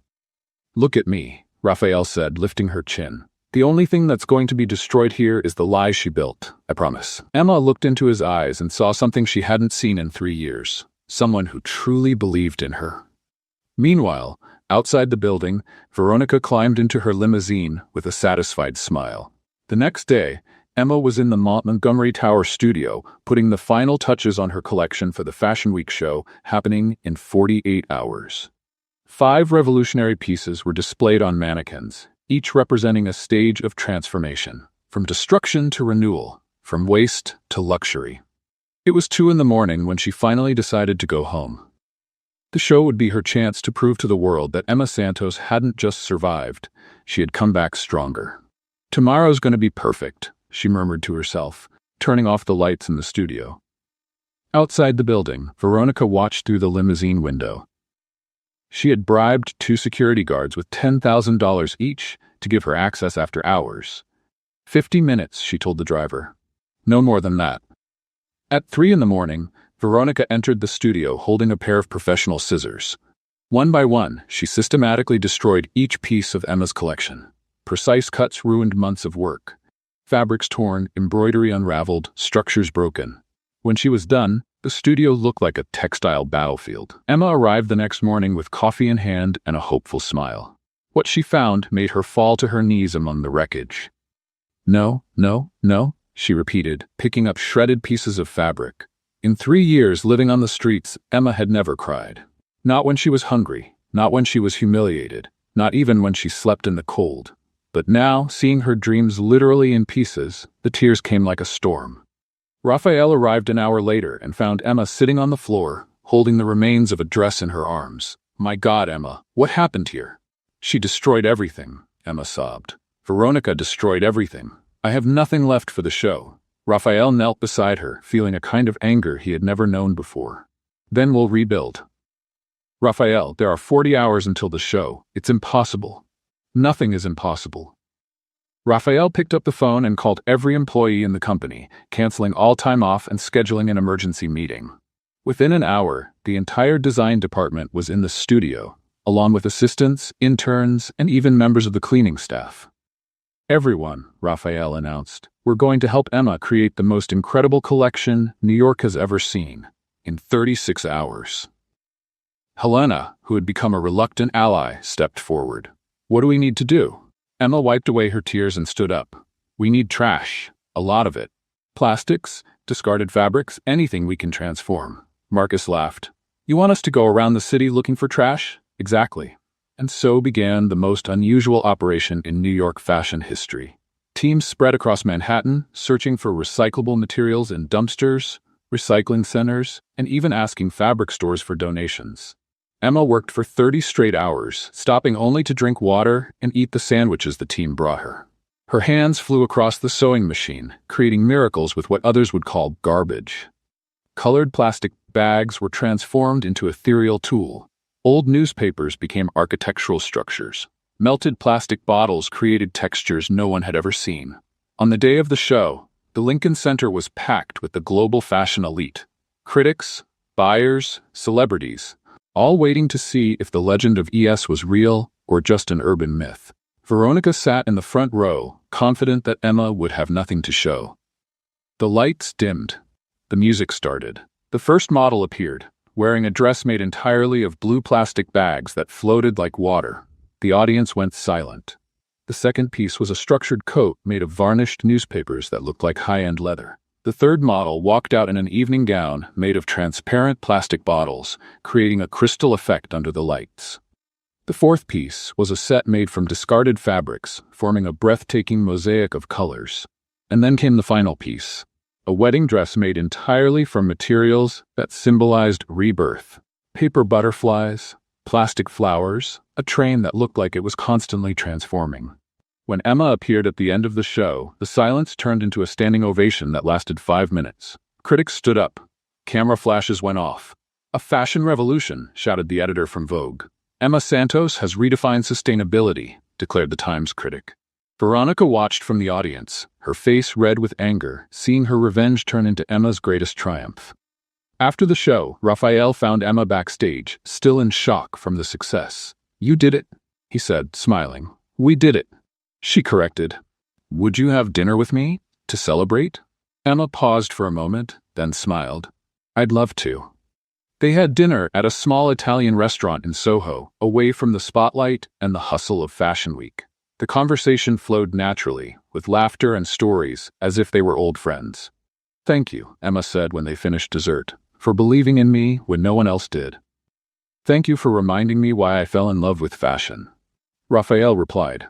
Look at me, Raphael said, lifting her chin. The only thing that's going to be destroyed here is the lies she built, I promise. Emma looked into his eyes and saw something she hadn't seen in 3 years. Someone who truly believed in her. Meanwhile, outside the building, Veronica climbed into her limousine with a satisfied smile. The next day, Emma was in the Montgomery Tower studio, putting the final touches on her collection for the Fashion Week show happening in 48 hours. 5 revolutionary pieces were displayed on mannequins, each representing a stage of transformation, from destruction to renewal, from waste to luxury. It was 2 a.m. when she finally decided to go home. The show would be her chance to prove to the world that Emma Santos hadn't just survived, she had come back stronger. Tomorrow's going to be perfect, she murmured to herself, turning off the lights in the studio. Outside the building, Veronica watched through the limousine window. She had bribed 2 security guards with $10,000 each to give her access after hours. 50 minutes, she told the driver. No more than that. At 3 a.m, Veronica entered the studio holding a pair of professional scissors. One by one, she systematically destroyed each piece of Emma's collection. Precise cuts ruined months of work. Fabrics torn, embroidery unraveled, structures broken. When she was done, the studio looked like a textile battlefield. Emma arrived the next morning with coffee in hand and a hopeful smile. What she found made her fall to her knees among the wreckage. No, no, no, she repeated, picking up shredded pieces of fabric. In 3 years living on the streets, Emma had never cried. Not when she was hungry, not when she was humiliated, not even when she slept in the cold. But now, seeing her dreams literally in pieces, the tears came like a storm. Raphael arrived an hour later and found Emma sitting on the floor, holding the remains of a dress in her arms. My God, Emma, what happened here? She destroyed everything, Emma sobbed. Veronica destroyed everything. I have nothing left for the show. Raphael knelt beside her, feeling a kind of anger he had never known before. Then we'll rebuild. Raphael, there are 40 hours until the show. It's impossible. Nothing is impossible. Raphael picked up the phone and called every employee in the company, canceling all time off and scheduling an emergency meeting. Within an hour, the entire design department was in the studio, along with assistants, interns, and even members of the cleaning staff. Everyone, Raphael announced, we're going to help Emma create the most incredible collection New York has ever seen, in 36 hours. Helena, who had become a reluctant ally, stepped forward. What do we need to do? Emma wiped away her tears and stood up. We need trash, a lot of it. Plastics, discarded fabrics, anything we can transform. Marcus laughed. You want us to go around the city looking for trash? Exactly. And so began the most unusual operation in New York fashion history. Teams spread across Manhattan, searching for recyclable materials in dumpsters, recycling centers, and even asking fabric stores for donations. Emma worked for 30 straight hours, stopping only to drink water and eat the sandwiches the team brought her. Her hands flew across the sewing machine, creating miracles with what others would call garbage. Colored plastic bags were transformed into ethereal tulle. Old newspapers became architectural structures. Melted plastic bottles created textures no one had ever seen. On the day of the show, the Lincoln Center was packed with the global fashion elite. Critics, buyers, celebrities, all waiting to see if the legend of ES was real or just an urban myth. Veronica sat in the front row, confident that Emma would have nothing to show. The lights dimmed. The music started. The first model appeared, wearing a dress made entirely of blue plastic bags that floated like water. The audience went silent. The second piece was a structured coat made of varnished newspapers that looked like high-end leather. The third model walked out in an evening gown made of transparent plastic bottles, creating a crystal effect under the lights. The fourth piece was a set made from discarded fabrics, forming a breathtaking mosaic of colors. And then came the final piece, a wedding dress made entirely from materials that symbolized rebirth. Paper butterflies, plastic flowers, a train that looked like it was constantly transforming. When Emma appeared at the end of the show, the silence turned into a standing ovation that lasted 5 minutes. Critics stood up. Camera flashes went off. "A fashion revolution," shouted the editor from Vogue. "Emma Santos has redefined sustainability," declared the Times critic. Veronica watched from the audience, her face red with anger, seeing her revenge turn into Emma's greatest triumph. After the show, Raphael found Emma backstage, still in shock from the success. "You did it," he said, smiling. "We did it." She corrected. "Would you have dinner with me? To celebrate?" Emma paused for a moment, then smiled. "I'd love to." They had dinner at a small Italian restaurant in Soho, away from the spotlight and the hustle of Fashion Week. The conversation flowed naturally, with laughter and stories, as if they were old friends. "Thank you," Emma said when they finished dessert, "for believing in me when no one else did. Thank you for reminding me why I fell in love with fashion." Raphael replied.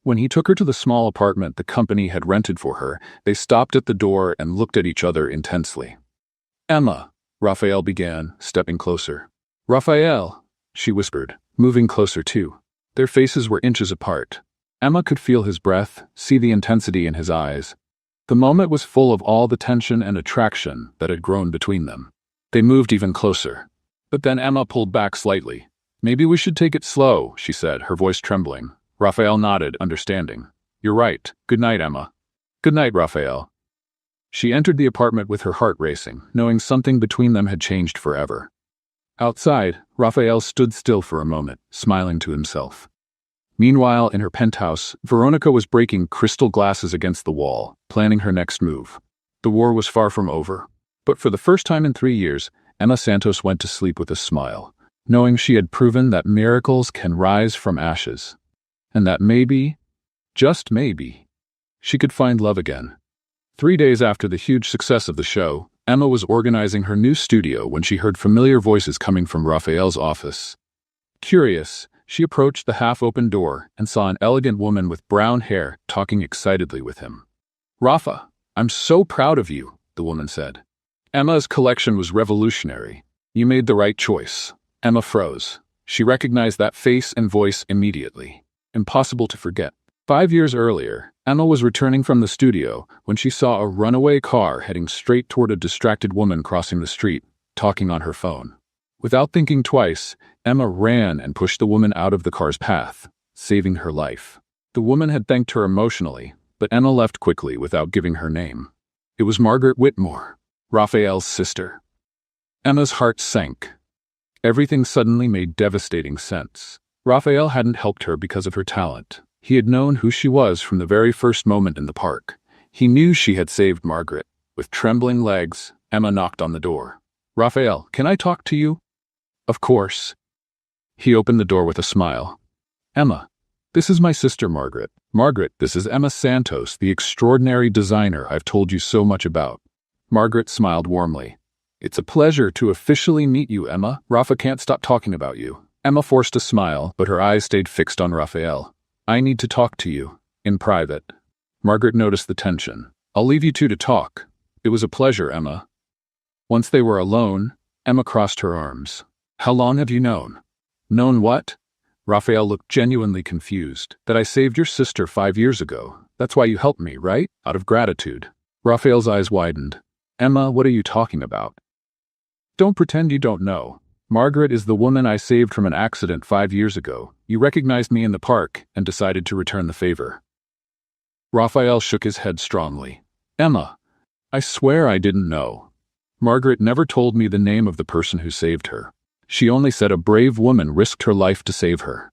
When he took her to the small apartment the company had rented for her, they stopped at the door and looked at each other intensely. "Emma," Raphael began, stepping closer. "Raphael," she whispered, moving closer too. Their faces were inches apart. Emma could feel his breath, see the intensity in his eyes. The moment was full of all the tension and attraction that had grown between them. They moved even closer. But then Emma pulled back slightly. "Maybe we should take it slow," she said, her voice trembling. Raphael nodded, understanding. "You're right. Good night, Emma." "Good night, Raphael." She entered the apartment with her heart racing, knowing something between them had changed forever. Outside, Raphael stood still for a moment, smiling to himself. Meanwhile, in her penthouse, Veronica was breaking crystal glasses against the wall, planning her next move. The war was far from over. But for the first time in 3 years, Emma Santos went to sleep with a smile, knowing she had proven that miracles can rise from ashes. And that maybe, just maybe, she could find love again. 3 days after the huge success of the show, Emma was organizing her new studio when she heard familiar voices coming from Raphael's office. Curious, she approached the half-open door and saw an elegant woman with brown hair talking excitedly with him. "Rafa, I'm so proud of you," the woman said. "Emma's collection was revolutionary. You made the right choice." Emma froze. She recognized that face and voice immediately. Impossible to forget. 5 years earlier, Emma was returning from the studio when she saw a runaway car heading straight toward a distracted woman crossing the street, talking on her phone. Without thinking twice, Emma ran and pushed the woman out of the car's path, saving her life. The woman had thanked her emotionally, but Emma left quickly without giving her name. It was Margaret Whitmore, Raphael's sister. Emma's heart sank. Everything suddenly made devastating sense. Raphael hadn't helped her because of her talent. He had known who she was from the very first moment in the park. He knew she had saved Margaret. With trembling legs, Emma knocked on the door. "Raphael, can I talk to you?" "Of course." He opened the door with a smile. "Emma, this is my sister Margaret. Margaret, this is Emma Santos, the extraordinary designer I've told you so much about." Margaret smiled warmly. "It's a pleasure to officially meet you, Emma. Rafa can't stop talking about you." Emma forced a smile, but her eyes stayed fixed on Raphael. "I need to talk to you, in private." Margaret noticed the tension. "I'll leave you two to talk." "It was a pleasure, Emma." Once they were alone, Emma crossed her arms. "How long have you known?" "Known what?" Raphael looked genuinely confused. "That I saved your sister 5 years ago. That's why you helped me, right? Out of gratitude." Raphael's eyes widened. "Emma, what are you talking about?" "Don't pretend you don't know. Margaret is the woman I saved from an accident 5 years ago. You recognized me in the park and decided to return the favor. Raphael shook his head strongly. Emma, I swear I didn't know. Margaret never told me the name of the person who saved her. She only said a brave woman risked her life to save her.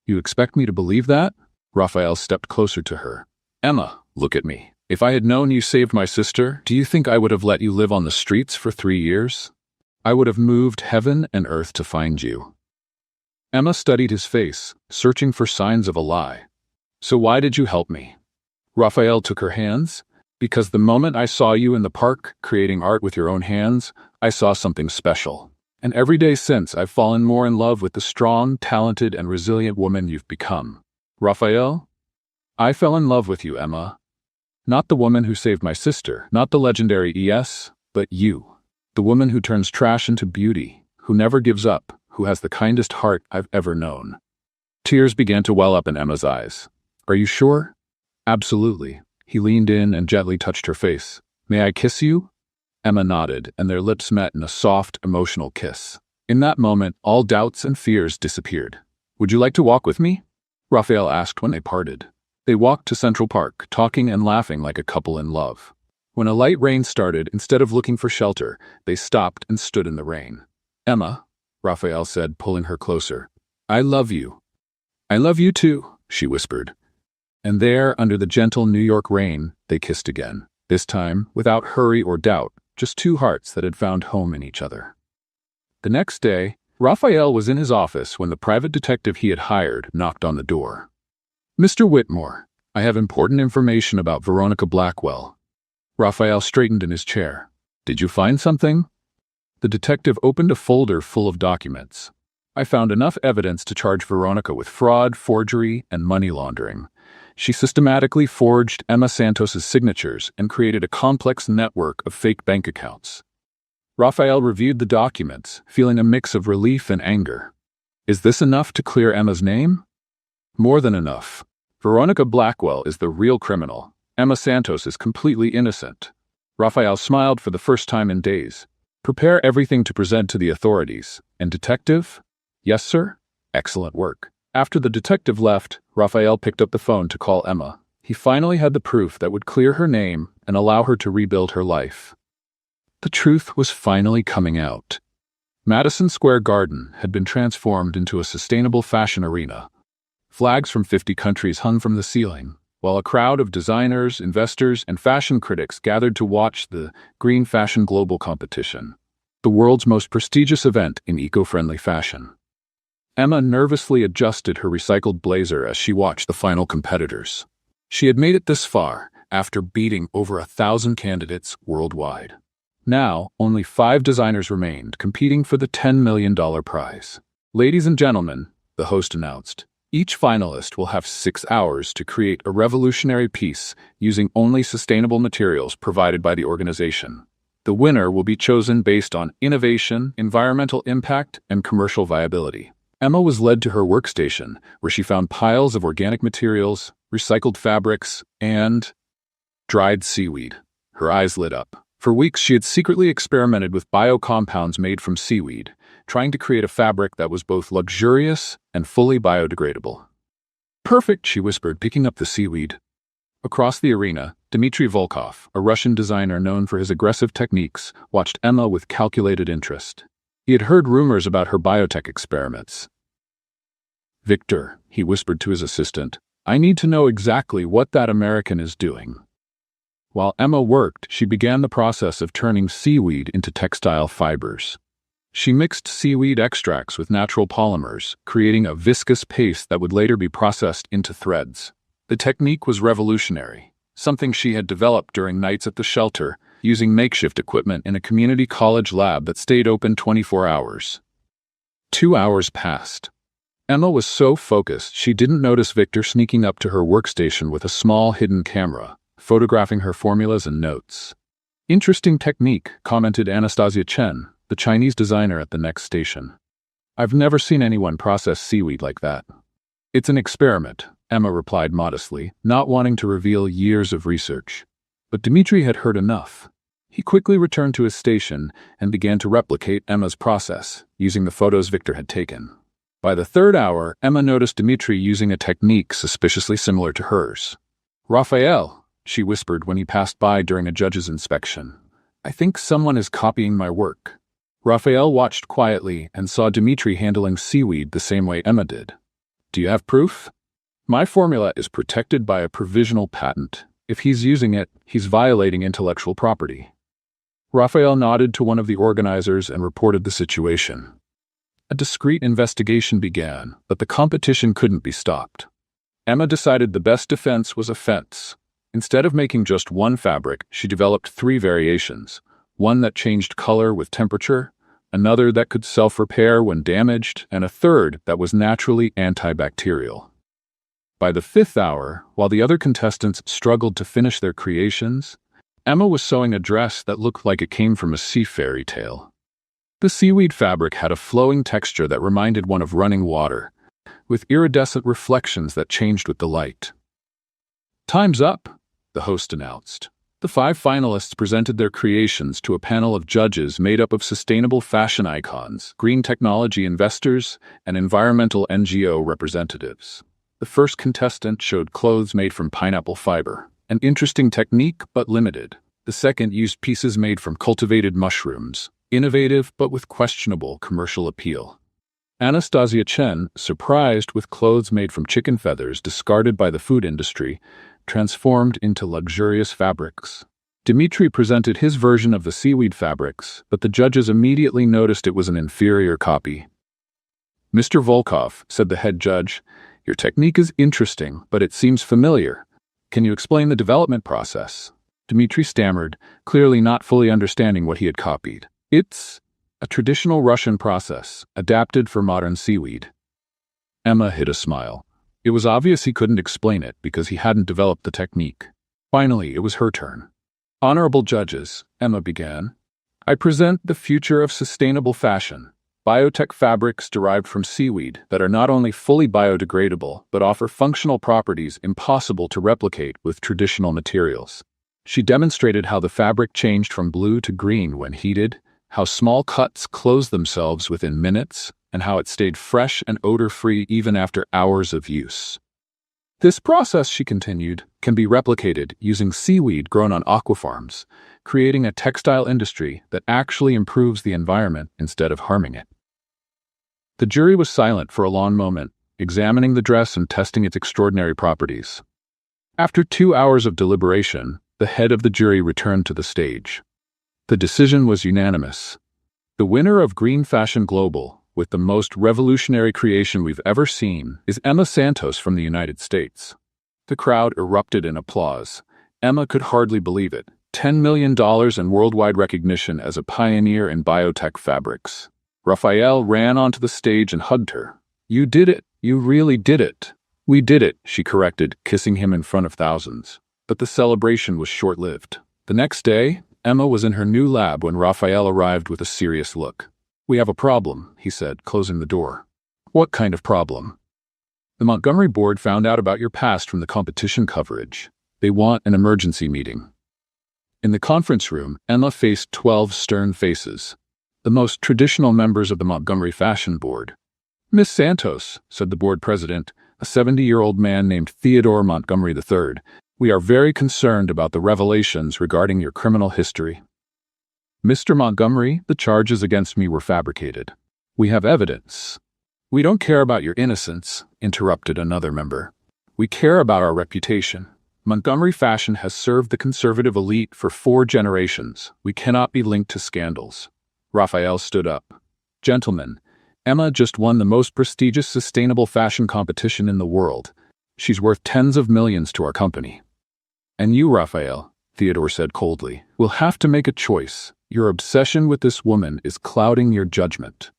You expect me to believe that? Raphael stepped closer to her. Emma, look at me. If I had known you saved my sister, do you think I would have let you live on the streets for 3 years? I would have moved heaven and earth to find you. Emma studied his face, searching for signs of a lie. So why did you help me? Raphael took her hands. Because the moment I saw you in the park creating art with your own hands, I saw something special. And every day since, I've fallen more in love with the strong, talented, and resilient woman you've become. Raphael, I fell in love with you, Emma. Not the woman who saved my sister, not the legendary ES, but you. The woman who turns trash into beauty, who never gives up, who has the kindest heart I've ever known. Tears began to well up in Emma's eyes. Are you sure? Absolutely. He leaned in and gently touched her face. May I kiss you? Emma nodded, and their lips met in a soft, emotional kiss. In that moment, all doubts and fears disappeared. Would you like to walk with me? Raphael asked when they parted. They walked to Central Park, talking and laughing like a couple in love. When a light rain started, instead of looking for shelter, they stopped and stood in the rain. Emma, Raphael said, pulling her closer. I love you. I love you too, she whispered. And there, under the gentle New York rain, they kissed again. This time, without hurry or doubt, just two hearts that had found home in each other. The next day, Raphael was in his office when the private detective he had hired knocked on the door. Mr. Whitmore, I have important information about Veronica Blackwell. Raphael straightened in his chair. Did you find something? The detective opened a folder full of documents. I found enough evidence to charge Veronica with fraud, forgery, and money laundering. She systematically forged Emma Santos's signatures and created a complex network of fake bank accounts. Raphael reviewed the documents, feeling a mix of relief and anger. Is this enough to clear Emma's name? More than enough. Veronica Blackwell is the real criminal. Emma Santos is completely innocent. Raphael smiled for the first time in days. Prepare everything to present to the authorities. And detective? Yes, sir? Excellent work. After the detective left, Raphael picked up the phone to call Emma. He finally had the proof that would clear her name and allow her to rebuild her life. The truth was finally coming out. Madison Square Garden had been transformed into a sustainable fashion arena. Flags from 50 countries hung from the ceiling, while a crowd of designers, investors, and fashion critics gathered to watch the Green Fashion Global competition, the world's most prestigious event in eco-friendly fashion. Emma nervously adjusted her recycled blazer as she watched the final competitors. She had made it this far after beating over 1,000 candidates worldwide. Now, only 5 designers remained, competing for the $10 million prize. Ladies and gentlemen, the host announced, each finalist will have 6 hours to create a revolutionary piece using only sustainable materials provided by the organization. The winner will be chosen based on innovation, environmental impact, and commercial viability. Emma was led to her workstation, where she found piles of organic materials, recycled fabrics, and dried seaweed. Her eyes lit up. For weeks, she had secretly experimented with biocompounds made from seaweed, trying to create a fabric that was both luxurious and fully biodegradable. Perfect, she whispered, picking up the seaweed. Across the arena, Dmitry Volkov, a Russian designer known for his aggressive techniques, watched Emma with calculated interest. He had heard rumors about her biotech experiments. Victor, he whispered to his assistant, I need to know exactly what that American is doing. While Emma worked, she began the process of turning seaweed into textile fibers. She mixed seaweed extracts with natural polymers, creating a viscous paste that would later be processed into threads. The technique was revolutionary, something she had developed during nights at the shelter, using makeshift equipment in a community college lab that stayed open 24 hours. 2 hours passed. Emma was so focused she didn't notice Victor sneaking up to her workstation with a small hidden camera, photographing her formulas and notes. Interesting technique, commented Anastasia Chen, the Chinese designer at the next station. I've never seen anyone process seaweed like that. It's an experiment, Emma replied modestly, not wanting to reveal years of research. But Dmitry had heard enough. He quickly returned to his station and began to replicate Emma's process, using the photos Victor had taken. By the third hour, Emma noticed Dmitri using a technique suspiciously similar to hers. "Raphael," she whispered when he passed by during a judge's inspection, "I think someone is copying my work." Raphael watched quietly and saw Dmitri handling seaweed the same way Emma did. "Do you have proof?" "My formula is protected by a provisional patent. If he's using it, he's violating intellectual property." Raphael nodded to one of the organizers and reported the situation. A discreet investigation began, but the competition couldn't be stopped. Emma decided the best defense was a fence. Instead of making just one fabric, she developed 3 variations: one that changed color with temperature, another that could self-repair when damaged, and a third that was naturally antibacterial. By the 5th hour, while the other contestants struggled to finish their creations, Emma was sewing a dress that looked like it came from a sea fairy tale. The seaweed fabric had a flowing texture that reminded one of running water, with iridescent reflections that changed with the light. "Time's up," the host announced. The 5 finalists presented their creations to a panel of judges made up of sustainable fashion icons, green technology investors, and environmental NGO representatives. The first contestant showed clothes made from pineapple fiber, an interesting technique but limited. The second used pieces made from cultivated mushrooms, innovative but with questionable commercial appeal. Anastasia Chen, surprised with clothes made from chicken feathers discarded by the food industry, transformed into luxurious fabrics. Dmitri presented his version of the seaweed fabrics, but the judges immediately noticed it was an inferior copy. "Mr. Volkov," said the head judge, "your technique is interesting, but it seems familiar. Can you explain the development process?" Dmitri stammered, clearly not fully understanding what he had copied. "It's a traditional Russian process, adapted for modern seaweed." Emma hid a smile. It was obvious he couldn't explain it because he hadn't developed the technique. Finally, it was her turn. "Honorable judges," Emma began, "I present the future of sustainable fashion, biotech fabrics derived from seaweed that are not only fully biodegradable but offer functional properties impossible to replicate with traditional materials." She demonstrated how the fabric changed from blue to green when heated, how small cuts closed themselves within minutes, and how it stayed fresh and odor-free even after hours of use. "This process," she continued, "can be replicated using seaweed grown on aquafarms, creating a textile industry that actually improves the environment instead of harming it." The jury was silent for a long moment, examining the dress and testing its extraordinary properties. After 2 hours of deliberation, the head of the jury returned to the stage. The decision was unanimous. The winner of Green Fashion Global, with the most revolutionary creation we've ever seen, is Emma Santos from the United States. The crowd erupted in applause. Emma could hardly believe it. $10 million in worldwide recognition as a pioneer in biotech fabrics. Raphael ran onto the stage and hugged her. "You did it. You really did it." "We did it," she corrected, kissing him in front of thousands. But the celebration was short-lived. The next day, Emma was in her new lab when Raphael arrived with a serious look. "We have a problem," he said, closing the door. "What kind of problem?" "The Montgomery board found out about your past from the competition coverage. They want an emergency meeting." In the conference room, Emma faced 12 stern faces, the most traditional members of the Montgomery Fashion Board. "Miss Santos," said the board president, a 70-year-old man named Theodore Montgomery III, "we are very concerned about the revelations regarding your criminal history." "Mr. Montgomery, the charges against me were fabricated. We have evidence." "We don't care about your innocence," interrupted another member. "We care about our reputation. Montgomery Fashion has served the conservative elite for 4 generations. We cannot be linked to scandals." Raphael stood up. "Gentlemen, Emma just won the most prestigious sustainable fashion competition in the world. She's worth tens of millions to our company." "And you, Raphael," Theodore said coldly, "will have to make a choice. Your obsession with this woman is clouding your judgment."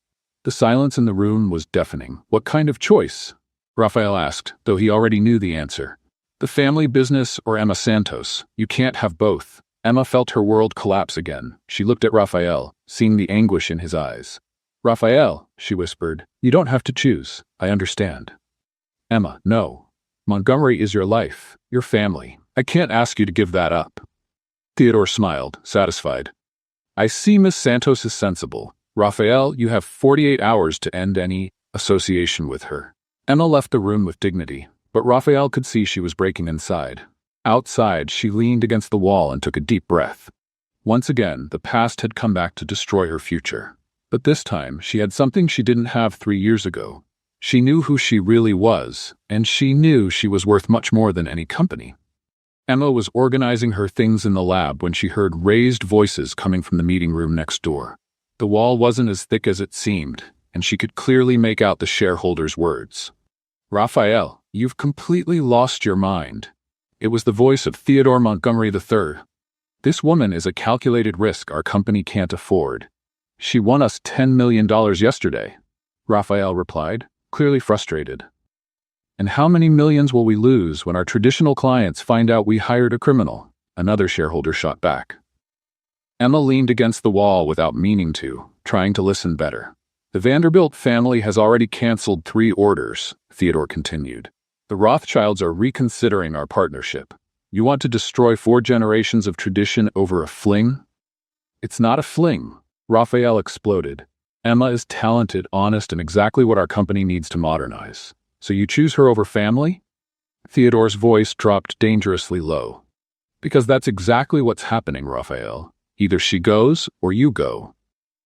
The silence in the room was deafening. "What kind of choice?" Raphael asked, though he already knew the answer. "The family business or Emma Santos? You can't have both." Emma felt her world collapse again. She looked at Raphael, seeing the anguish in his eyes. "Raphael," she whispered, "you don't have to choose. I understand." "Emma, no. Montgomery is your life, your family. I can't ask you to give that up." Theodore smiled, satisfied. "I see Miss Santos is sensible. Raphael, you have 48 hours to end any association with her. Emma left the room with dignity, but Raphael could see she was breaking inside. Outside, she leaned against the wall and took a deep breath. Once again, the past had come back to destroy her future. But this time, she had something she didn't have 3 years ago. She knew who she really was, and she knew she was worth much more than any company. Emma was organizing her things in the lab when she heard raised voices coming from the meeting room next door. The wall wasn't as thick as it seemed, and she could clearly make out the shareholders' words. "Raphael, you've completely lost your mind." It was the voice of Theodore Montgomery III. "This woman is a calculated risk our company can't afford. She won us $10 million yesterday," Raphael replied, clearly frustrated. "And how many millions will we lose when our traditional clients find out we hired a criminal?" Another shareholder shot back. Emma leaned against the wall without meaning to, trying to listen better. "The Vanderbilt family has already canceled 3 orders," Theodore continued. "The Rothschilds are reconsidering our partnership. You want to destroy 4 generations of tradition over a fling?" "It's not a fling," Raphael exploded. "Emma is talented, honest, and exactly what our company needs to modernize. So you choose her over family?" Theodore's voice dropped dangerously low. "Because that's exactly what's happening, Raphael. Either she goes or you go.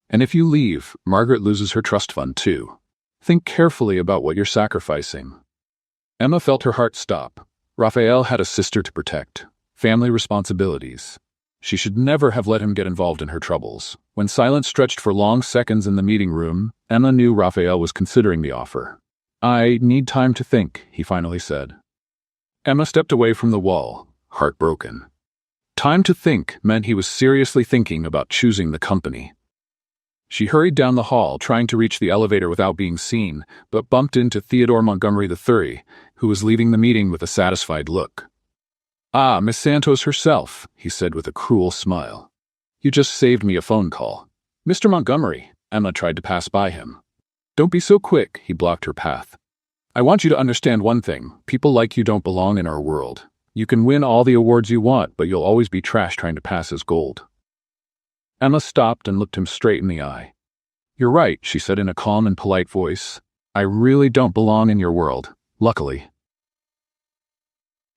And if you leave, Margaret loses her trust fund too. Think carefully about what you're sacrificing." Emma felt her heart stop. Raphael had a sister to protect, family responsibilities. She should never have let him get involved in her troubles. When silence stretched for long seconds in the meeting room, Emma knew Raphael was considering the offer. "I need time to think," he finally said. Emma stepped away from the wall, heartbroken. Time to think meant he was seriously thinking about choosing the company. She hurried down the hall, trying to reach the elevator without being seen, but bumped into Theodore Montgomery III, who was leaving the meeting with a satisfied look. "Ah, Miss Santos herself," he said with a cruel smile. "You just saved me a phone call." "Mr. Montgomery," Emma tried to pass by him. "Don't be so quick," he blocked her path. "I want you to understand one thing. People like you don't belong in our world. You can win all the awards you want, but you'll always be trash trying to pass as gold." Emma stopped and looked him straight in the eye. "You're right," she said in a calm and polite voice. "I really don't belong in your world, luckily."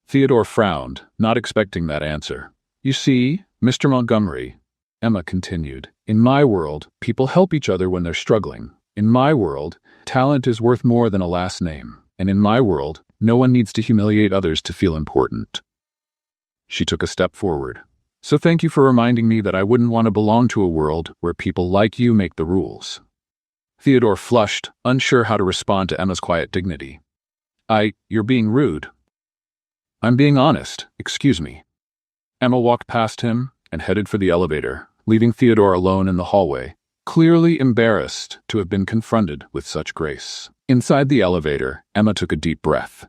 Theodore frowned, not expecting that answer. "You see, Mr. Montgomery," Emma continued, "in my world, people help each other when they're struggling. In my world, talent is worth more than a last name. And in my world, no one needs to humiliate others to feel important." She took a step forward. "So thank you for reminding me that I wouldn't want to belong to a world where people like you make the rules." Theodore flushed, unsure how to respond to Emma's quiet dignity. You're being rude." "I'm being honest, excuse me." Emma walked past him and headed for the elevator, leaving Theodore alone in the hallway, clearly embarrassed to have been confronted with such grace. Inside the elevator, Emma took a deep breath.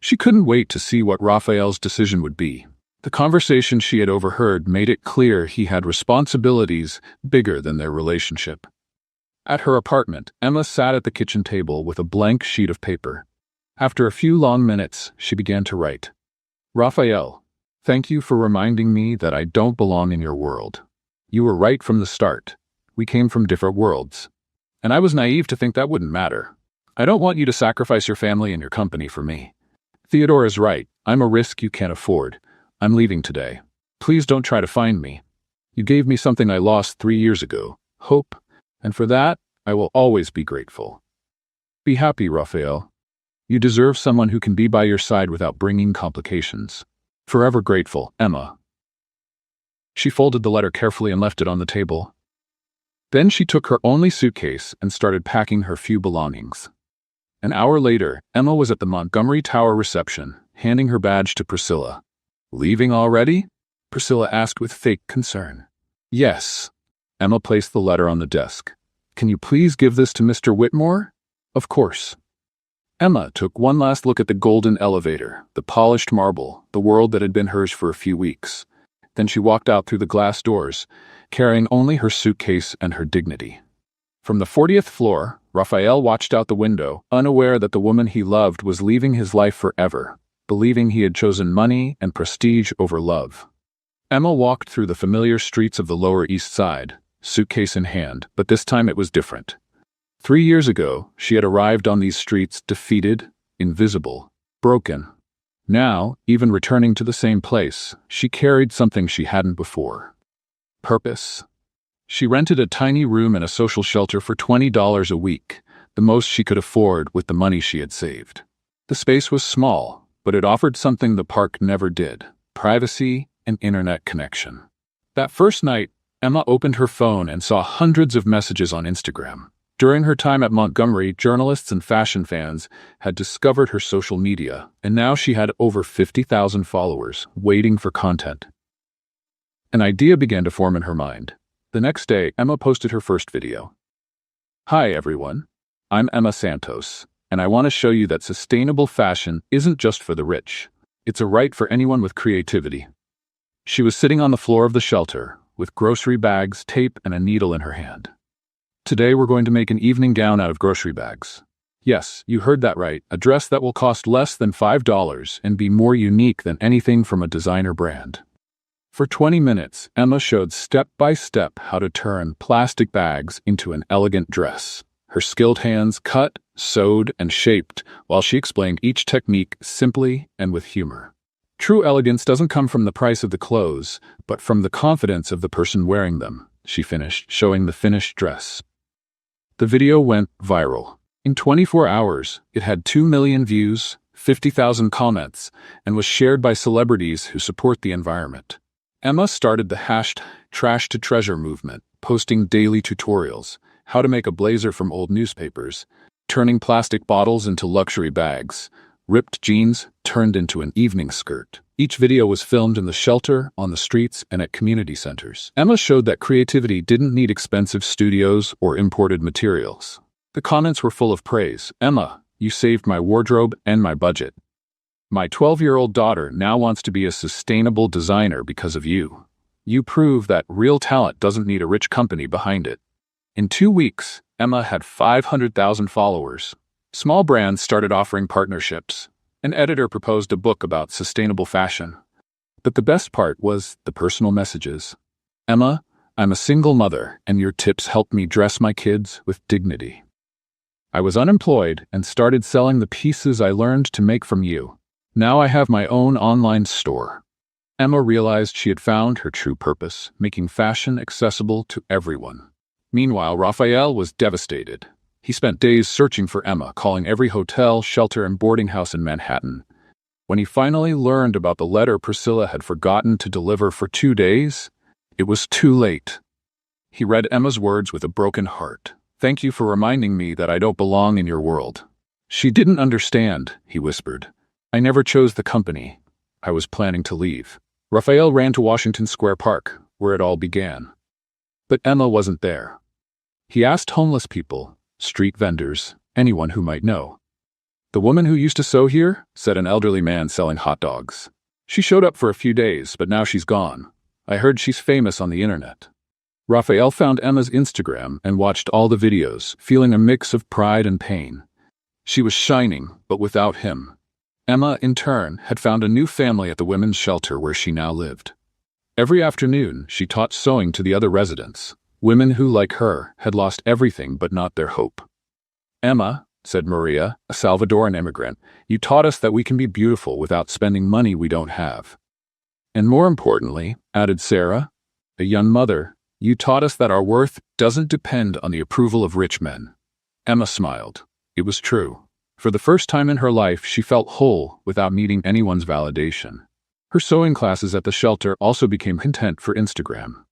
She couldn't wait to see what Raphael's decision would be. The conversation she had overheard made it clear he had responsibilities bigger than their relationship. At her apartment, Emma sat at the kitchen table with a blank sheet of paper. After a few long minutes, she began to write. "Raphael, thank you for reminding me that I don't belong in your world. You were right from the start. We came from different worlds. And I was naive to think that wouldn't matter. I don't want you to sacrifice your family and your company for me. Theodore is right. I'm a risk you can't afford. I'm leaving today. Please don't try to find me. You gave me something I lost 3 years ago, hope, and for that, I will always be grateful. Be happy, Raphael. You deserve someone who can be by your side without bringing complications. Forever grateful, Emma." She folded the letter carefully and left it on the table. Then she took her only suitcase and started packing her few belongings. An hour later, Emma was at the Montgomery Tower reception, handing her badge to Priscilla. "Leaving already?" Priscilla asked with fake concern. "Yes." Emma placed the letter on the desk. "Can you please give this to Mr. Whitmore?" "Of course." Emma took one last look at the golden elevator, the polished marble, the world that had been hers for a few weeks. Then she walked out through the glass doors, carrying only her suitcase and her dignity. From the 40th floor, Raphael watched out the window, unaware that the woman he loved was leaving his life forever, believing he had chosen money and prestige over love. Emma walked through the familiar streets of the Lower East Side, suitcase in hand, but this time it was different. 3 years ago, she had arrived on these streets defeated, invisible, broken. Now, even returning to the same place, she carried something she hadn't before. Purpose. She rented a tiny room in a social shelter for $20 a week, the most she could afford with the money she had saved. The space was small, but it offered something the park never did: privacy and internet connection. That first night, Emma opened her phone and saw hundreds of messages on Instagram. During her time at Montgomery, journalists and fashion fans had discovered her social media, and now she had over 50,000 followers waiting for content. An idea began to form in her mind. The next day, Emma posted her first video. "Hi everyone, I'm Emma Santos, and I want to show you that sustainable fashion isn't just for the rich. It's a right for anyone with creativity." She was sitting on the floor of the shelter, with grocery bags, tape, and a needle in her hand. "Today we're going to make an evening gown out of grocery bags. Yes, you heard that right, a dress that will cost less than $5 and be more unique than anything from a designer brand." For 20 minutes, Emma showed step by step how to turn plastic bags into an elegant dress. Her skilled hands cut, sewed, and shaped, while she explained each technique simply and with humor. "True elegance doesn't come from the price of the clothes, but from the confidence of the person wearing them," she finished, showing the finished dress. The video went viral. In 24 hours, it had 2 million views, 50,000 comments, and was shared by celebrities who support the environment. Emma started the #TrashToTreasure movement, posting daily tutorials: how to make a blazer from old newspapers, turning plastic bottles into luxury bags, ripped jeans turned into an evening skirt. Each video was filmed in the shelter, on the streets, and at community centers. Emma showed that creativity didn't need expensive studios or imported materials. The comments were full of praise. "Emma, you saved my wardrobe and my budget. My 12-year-old daughter now wants to be a sustainable designer because of you. You prove that real talent doesn't need a rich company behind it." In 2 weeks, Emma had 500,000 followers. Small brands started offering partnerships. An editor proposed a book about sustainable fashion. But the best part was the personal messages. "Emma, I'm a single mother, and your tips helped me dress my kids with dignity. I was unemployed and started selling the pieces I learned to make from you. Now I have my own online store." Emma realized she had found her true purpose, making fashion accessible to everyone. Meanwhile, Raphael was devastated. He spent days searching for Emma, calling every hotel, shelter, and boarding house in Manhattan. When he finally learned about the letter Priscilla had forgotten to deliver for 2 days, it was too late. He read Emma's words with a broken heart. "Thank you for reminding me that I don't belong in your world." "She didn't understand," he whispered. "I never chose the company. I was planning to leave." Raphael ran to Washington Square Park, where it all began. But Emma wasn't there. He asked homeless people, street vendors, anyone who might know. "The woman who used to sew here?" said an elderly man selling hot dogs. "She showed up for a few days, but now she's gone. I heard she's famous on the internet." Raphael found Emma's Instagram and watched all the videos, feeling a mix of pride and pain. She was shining, but without him. Emma, in turn, had found a new family at the women's shelter where she now lived. Every afternoon, she taught sewing to the other residents, women who, like her, had lost everything but not their hope. "Emma," said Maria, a Salvadoran immigrant, "you taught us that we can be beautiful without spending money we don't have. And more importantly," added Sarah, a young mother, "you taught us that our worth doesn't depend on the approval of rich men." Emma smiled. It was true. For the first time in her life, she felt whole without needing anyone's validation. Her sewing classes at the shelter also became content for Instagram.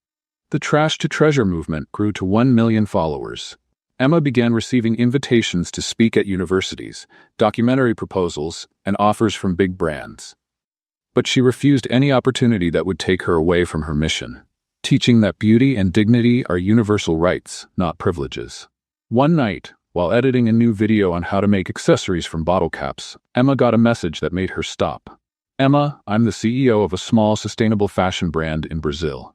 The Trash to Treasure movement grew to 1 million followers. Emma began receiving invitations to speak at universities, documentary proposals, and offers from big brands. But she refused any opportunity that would take her away from her mission, teaching that beauty and dignity are universal rights, not privileges. One night, while editing a new video on how to make accessories from bottle caps, Emma got a message that made her stop. "Emma, I'm the CEO of a small sustainable fashion brand in Brazil.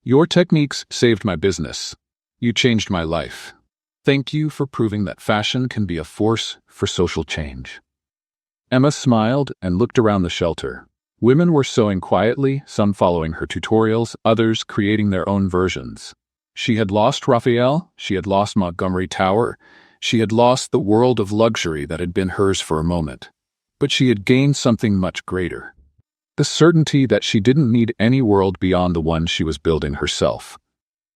Your techniques saved my business. You changed my life. Thank you for proving that fashion can be a force for social change." Emma smiled and looked around the shelter. Women were sewing quietly, some following her tutorials, others creating their own versions. She had lost Raphael, she had lost Montgomery Tower, She had lost the world of luxury that had been hers for a moment, but she had gained something much greater. The certainty that she didn't need any world beyond the one she was building herself.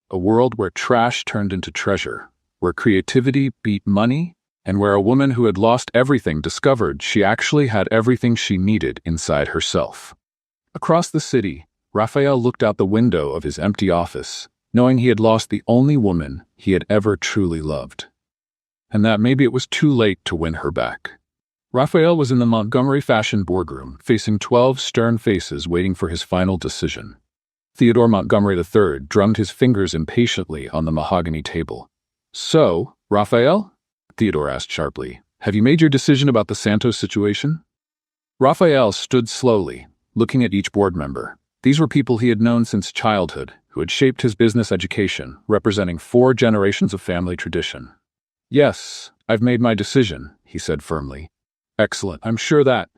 A world where trash turned into treasure, where creativity beat money, and where a woman who had lost everything discovered she actually had everything she needed inside herself. Across the city, Raphael looked out the window of his empty office, knowing he had lost the only woman he had ever truly loved. And that maybe it was too late to win her back. Raphael was in the Montgomery fashion boardroom, facing 12 stern faces waiting for his final decision. Theodore Montgomery III drummed his fingers impatiently on the mahogany table. "So, Raphael?" Theodore asked sharply. "Have you made your decision about the Santos situation?" Raphael stood slowly, looking at each board member. These were people he had known since childhood, who had shaped his business education, representing 4 generations of family tradition. "Yes, I've made my decision," he said firmly. "Excellent. I'm sure that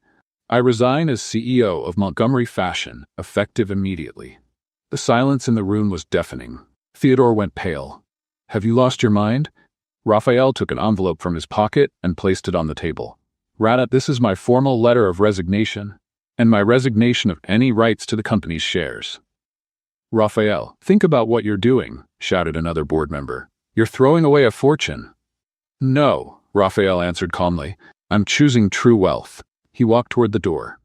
I resign as CEO of Montgomery Fashion, effective immediately." The silence in the room was deafening. Theodore went pale. "Have you lost your mind?" Raphael took an envelope from his pocket and placed it on the table. "Rada, this is my formal letter of resignation, and my resignation of any rights to the company's shares." "Raphael, think about what you're doing," shouted another board member. "You're throwing away a fortune." "No," Raphael answered calmly. "I'm choosing true wealth." He walked toward the door.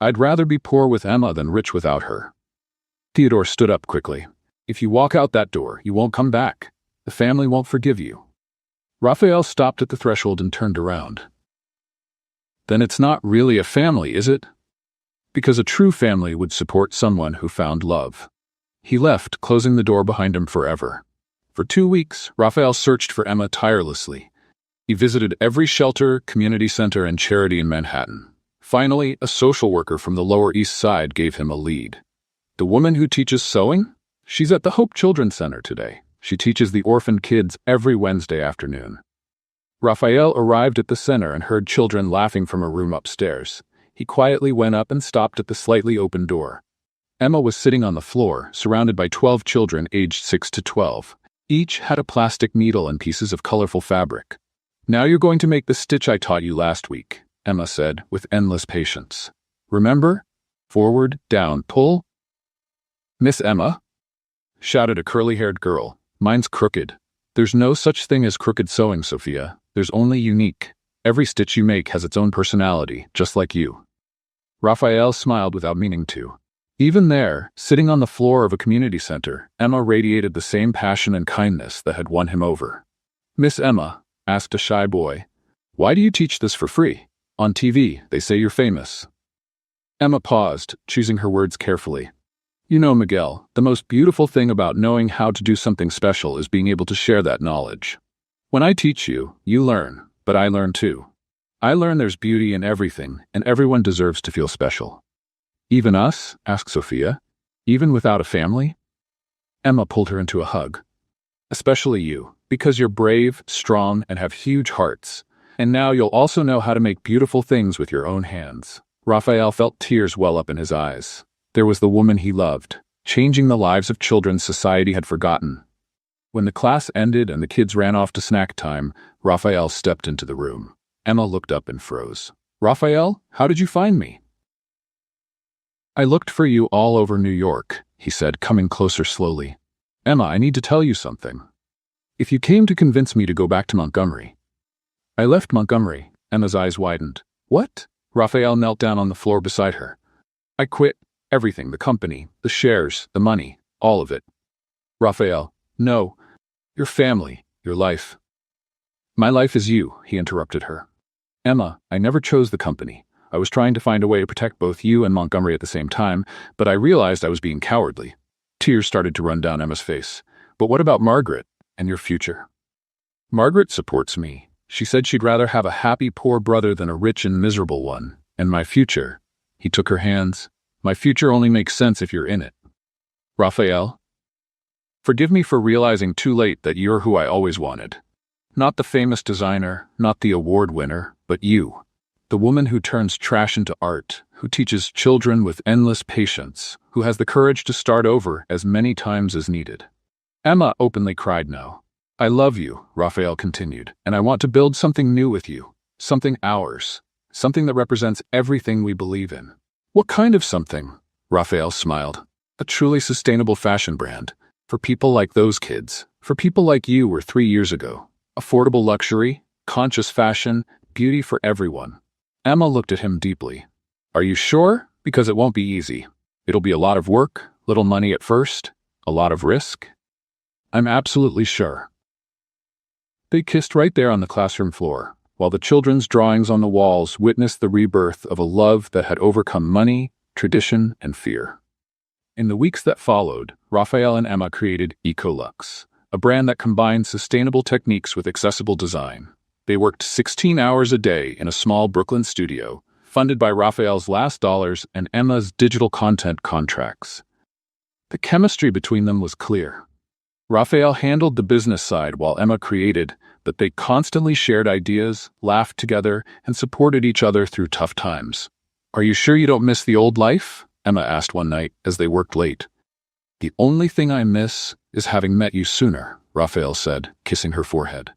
"I'd rather be poor with Emma than rich without her." Theodore stood up quickly. "If you walk out that door, you won't come back. The family won't forgive you." Raphael stopped at the threshold and turned around. "Then it's not really a family, is it? Because a true family would support someone who found love." He left, closing the door behind him forever. For 2 weeks, Raphael searched for Emma tirelessly. He visited every shelter, community center, and charity in Manhattan. Finally, a social worker from the Lower East Side gave him a lead. "The woman who teaches sewing? She's at the Hope Children's Center today. She teaches the orphaned kids every Wednesday afternoon." Raphael arrived at the center and heard children laughing from a room upstairs. He quietly went up and stopped at the slightly open door. Emma was sitting on the floor, surrounded by 12 children aged 6 to 12. Each had a plastic needle and pieces of colorful fabric. "Now you're going to make the stitch I taught you last week," Emma said, with endless patience. "Remember? Forward, down, pull." "Miss Emma?" shouted a curly-haired girl. "Mine's crooked." "There's no such thing as crooked sewing, Sophia. There's only unique. Every stitch you make has its own personality, just like you." Raphael smiled without meaning to. Even there, sitting on the floor of a community center, Emma radiated the same passion and kindness that had won him over. "Miss Emma," asked a shy boy, "why do you teach this for free? On TV, they say you're famous." Emma paused, choosing her words carefully. "You know, Miguel, the most beautiful thing about knowing how to do something special is being able to share that knowledge. When I teach you, you learn, but I learn too. I learn there's beauty in everything, and everyone deserves to feel special." "Even us?" asked Sophia. "Even without a family?" Emma pulled her into a hug. "Especially you, because you're brave, strong, and have huge hearts. And now you'll also know how to make beautiful things with your own hands." Raphael felt tears well up in his eyes. There was the woman he loved, changing the lives of children society had forgotten. When the class ended and the kids ran off to snack time, Raphael stepped into the room. Emma looked up and froze. "Raphael, how did you find me?" "I looked for you all over New York," he said, coming closer slowly. "Emma, I need to tell you something. If you came to convince me to go back to Montgomery." "I left Montgomery." Emma's eyes widened. "What?" Raphael knelt down on the floor beside her. "I quit everything, the company, the shares, the money, all of it." "Raphael, no. Your family, your life." "My life is you," he interrupted her. "Emma, I never chose the company. I was trying to find a way to protect both you and Montgomery at the same time, but I realized I was being cowardly." Tears started to run down Emma's face. "But what about Margaret and your future?" "Margaret supports me. She said she'd rather have a happy poor brother than a rich and miserable one. And my future," he took her hands, "my future only makes sense if you're in it. Raphael, forgive me for realizing too late that you're who I always wanted. Not the famous designer, not the award winner, but you. The woman who turns trash into art, who teaches children with endless patience, who has the courage to start over as many times as needed." Emma openly cried now. I love you, Raphael continued, and I want to build something new with you. Something ours. Something that represents everything we believe in. What kind of something? Raphael smiled. A truly sustainable fashion brand. For people like those kids. For people like you were 3 years ago. Affordable luxury, conscious fashion, beauty for everyone. Emma looked at him deeply. Are you sure? Because it won't be easy. It'll be a lot of work, little money at first, a lot of risk. I'm absolutely sure. They kissed right there on the classroom floor, while the children's drawings on the walls witnessed the rebirth of a love that had overcome money, tradition, and fear. In the weeks that followed, Raphael and Emma created Ecolux, a brand that combined sustainable techniques with accessible design. They worked 16 hours a day in a small Brooklyn studio, funded by Raphael's last dollars and Emma's digital content contracts. The chemistry between them was clear. Raphael handled the business side while Emma created, but they constantly shared ideas, laughed together, and supported each other through tough times. Are you sure you don't miss the old life? Emma asked one night as they worked late. The only thing I miss is having met you sooner, Raphael said, kissing her forehead.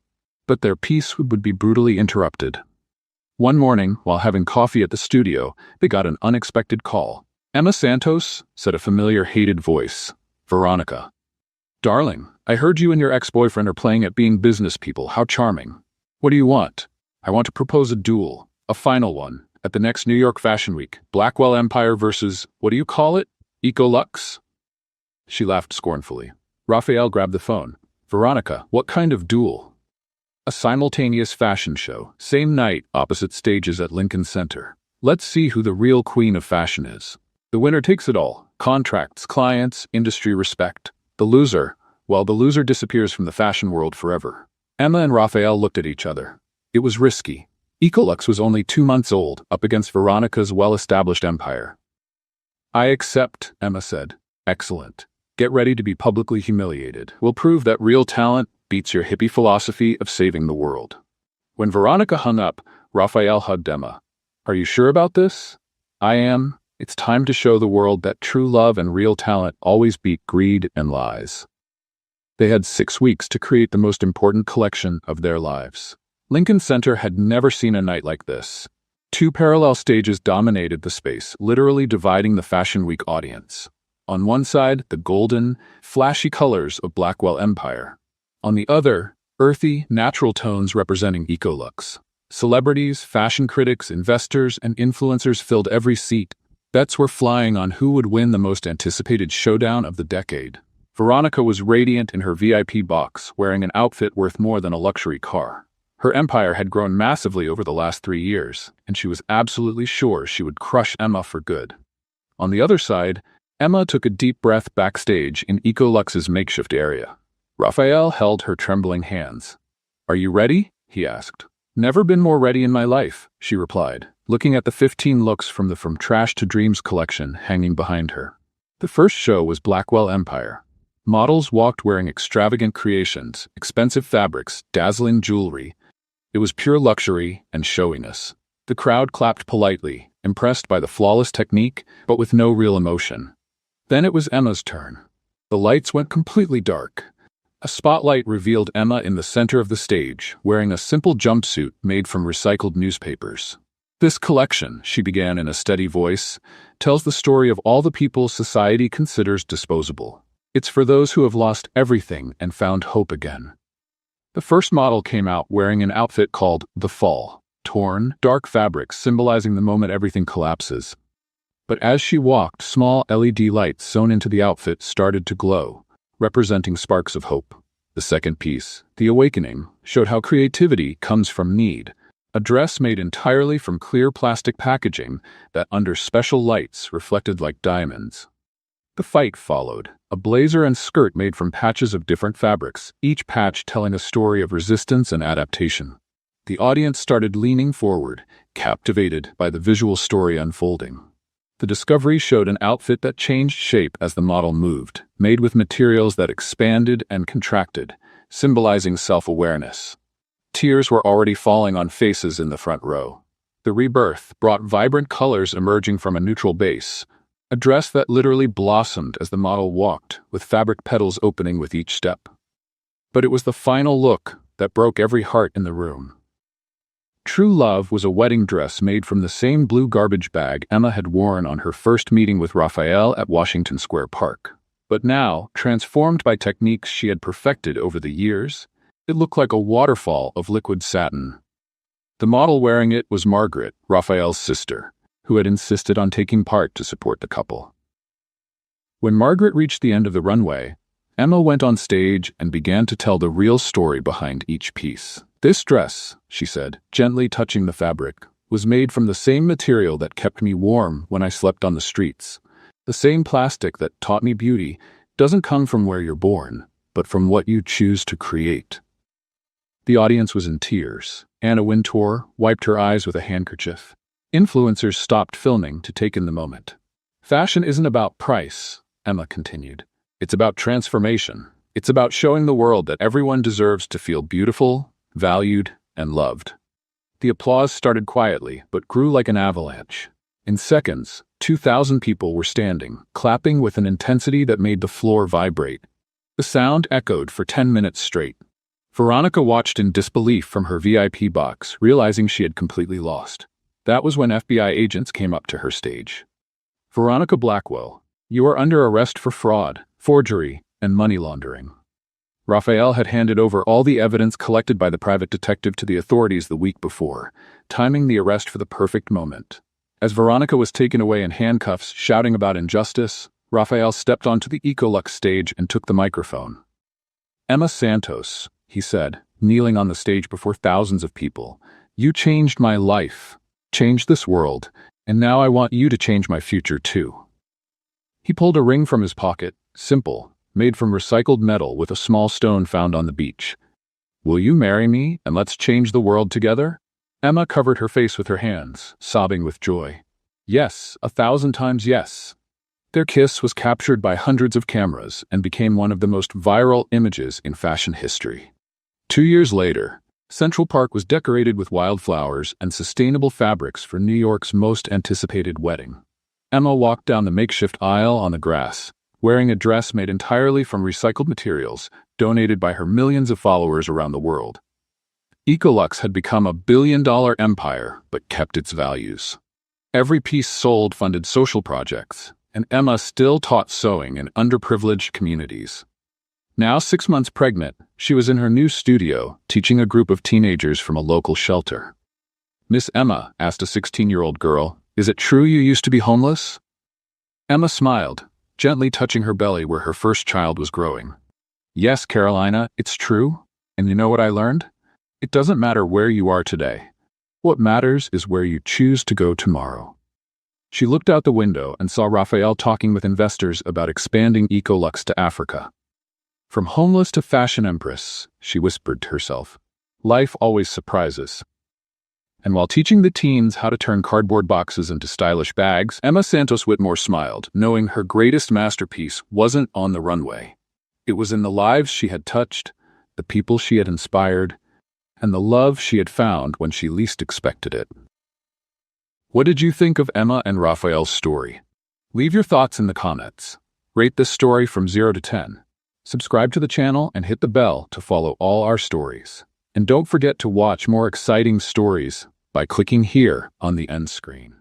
But their peace would be brutally interrupted. One morning, while having coffee at the studio, they got an unexpected call. Emma Santos, said a familiar, hated voice. Veronica. Darling, I heard you and your ex-boyfriend are playing at being business people. How charming. What do you want? I want to propose a duel, a final one, at the next New York Fashion Week. Blackwell Empire versus, what do you call it? Ecolux? She laughed scornfully. Raphael grabbed the phone. Veronica, what kind of duel? A simultaneous fashion show, same night, opposite stages at Lincoln Center. Let's see who the real queen of fashion is. The winner takes it all. Contracts, clients, industry respect. The loser, well, the loser disappears from the fashion world forever. Emma and Raphael looked at each other. It was risky. Ecolux was only 2 months old, up against Veronica's well-established empire. I accept, Emma said. Excellent. Get ready to be publicly humiliated. We'll prove that real talent beats your hippie philosophy of saving the world. When Veronica hung up, Raphael hugged Emma. Are you sure about this? I am. It's time to show the world that true love and real talent always beat greed and lies. They had 6 weeks to create the most important collection of their lives. Lincoln Center had never seen a night like this. 2 parallel stages dominated the space, literally dividing the Fashion Week audience. On one side, the golden, flashy colors of Blackwell Empire. On the other, earthy, natural tones representing Ecolux. Celebrities, fashion critics, investors, and influencers filled every seat. Bets were flying on who would win the most anticipated showdown of the decade. Veronica was radiant in her VIP box, wearing an outfit worth more than a luxury car. Her empire had grown massively over the last 3 years, and she was absolutely sure she would crush Emma for good. On the other side, Emma took a deep breath backstage in Ecolux's makeshift area. Raphael held her trembling hands. Are you ready? He asked. Never been more ready in my life, she replied, looking at the 15 looks from the From Trash to Dreams collection hanging behind her. The first show was Blackwell Empire. Models walked wearing extravagant creations, expensive fabrics, dazzling jewelry. It was pure luxury and showiness. The crowd clapped politely, impressed by the flawless technique, but with no real emotion. Then it was Emma's turn. The lights went completely dark. A spotlight revealed Emma in the center of the stage, wearing a simple jumpsuit made from recycled newspapers. This collection, she began in a steady voice, tells the story of all the people society considers disposable. It's for those who have lost everything and found hope again. The first model came out wearing an outfit called The Fall, torn, dark fabrics symbolizing the moment everything collapses. But as she walked, small LED lights sewn into the outfit started to glow, representing sparks of hope. The second piece, The Awakening, showed how creativity comes from need. A dress made entirely from clear plastic packaging that under special lights reflected like diamonds. The fight followed, a blazer and skirt made from patches of different fabrics, each patch telling a story of resistance and adaptation. The audience started leaning forward, captivated by the visual story unfolding. The discovery showed an outfit that changed shape as the model moved, made with materials that expanded and contracted, symbolizing self-awareness. Tears were already falling on faces in the front row. The rebirth brought vibrant colors emerging from a neutral base, a dress that literally blossomed as the model walked, with fabric petals opening with each step. But it was the final look that broke every heart in the room. True Love was a wedding dress made from the same blue garbage bag Emma had worn on her first meeting with Raphael at Washington Square Park. But now, transformed by techniques she had perfected over the years, it looked like a waterfall of liquid satin. The model wearing it was Margaret, Raphael's sister, who had insisted on taking part to support the couple. When Margaret reached the end of the runway, Emma went on stage and began to tell the real story behind each piece. "This dress," she said, gently touching the fabric, "was made from the same material that kept me warm when I slept on the streets. The same plastic that taught me beauty doesn't come from where you're born, but from what you choose to create." The audience was in tears. Anna Wintour wiped her eyes with a handkerchief. Influencers stopped filming to take in the moment. "Fashion isn't about price," Emma continued. "It's about transformation. It's about showing the world that everyone deserves to feel beautiful, valued, and loved." The applause started quietly, but grew like an avalanche. In seconds, 2,000 people were standing, clapping with an intensity that made the floor vibrate. The sound echoed for 10 minutes straight. Veronica watched in disbelief from her VIP box, realizing she had completely lost. That was when FBI agents came up to her stage. "Veronica Blackwell, you are under arrest for fraud, forgery, and money laundering." Raphael had handed over all the evidence collected by the private detective to the authorities the week before, timing the arrest for the perfect moment. As Veronica was taken away in handcuffs, shouting about injustice, Raphael stepped onto the Ecolux stage and took the microphone. "Emma Santos," he said, kneeling on the stage before thousands of people, "you changed my life, changed this world, and now I want you to change my future too." He pulled a ring from his pocket, simple, made from recycled metal with a small stone found on the beach. "Will you marry me, and let's change the world together?" Emma covered her face with her hands, sobbing with joy. "Yes, 1,000 times yes." Their kiss was captured by hundreds of cameras and became one of the most viral images in fashion history. 2 years later, Central Park was decorated with wildflowers and sustainable fabrics for New York's most anticipated wedding. Emma walked down the makeshift aisle on the grass, wearing a dress made entirely from recycled materials donated by her millions of followers around the world. Ecolux had become a billion-dollar empire, but kept its values. Every piece sold funded social projects, and Emma still taught sewing in underprivileged communities. Now 6 months pregnant, she was in her new studio, teaching a group of teenagers from a local shelter. "Miss Emma," asked a 16-year-old girl, "is it true you used to be homeless?" Emma smiled, gently touching her belly where her first child was growing. "Yes, Carolina, it's true. And you know what I learned? It doesn't matter where you are today. What matters is where you choose to go tomorrow." She looked out the window and saw Raphael talking with investors about expanding Ecolux to Africa. "From homeless to fashion empress," she whispered to herself. "Life always surprises." And while teaching the teens how to turn cardboard boxes into stylish bags, Emma Santos Whitmore smiled, knowing her greatest masterpiece wasn't on the runway. It was in the lives she had touched, the people she had inspired, and the love she had found when she least expected it. What did you think of Emma and Raphael's story? Leave your thoughts in the comments. Rate this story from 0 to 10. Subscribe to the channel and hit the bell to follow all our stories. And don't forget to watch more exciting stories by clicking here on the end screen.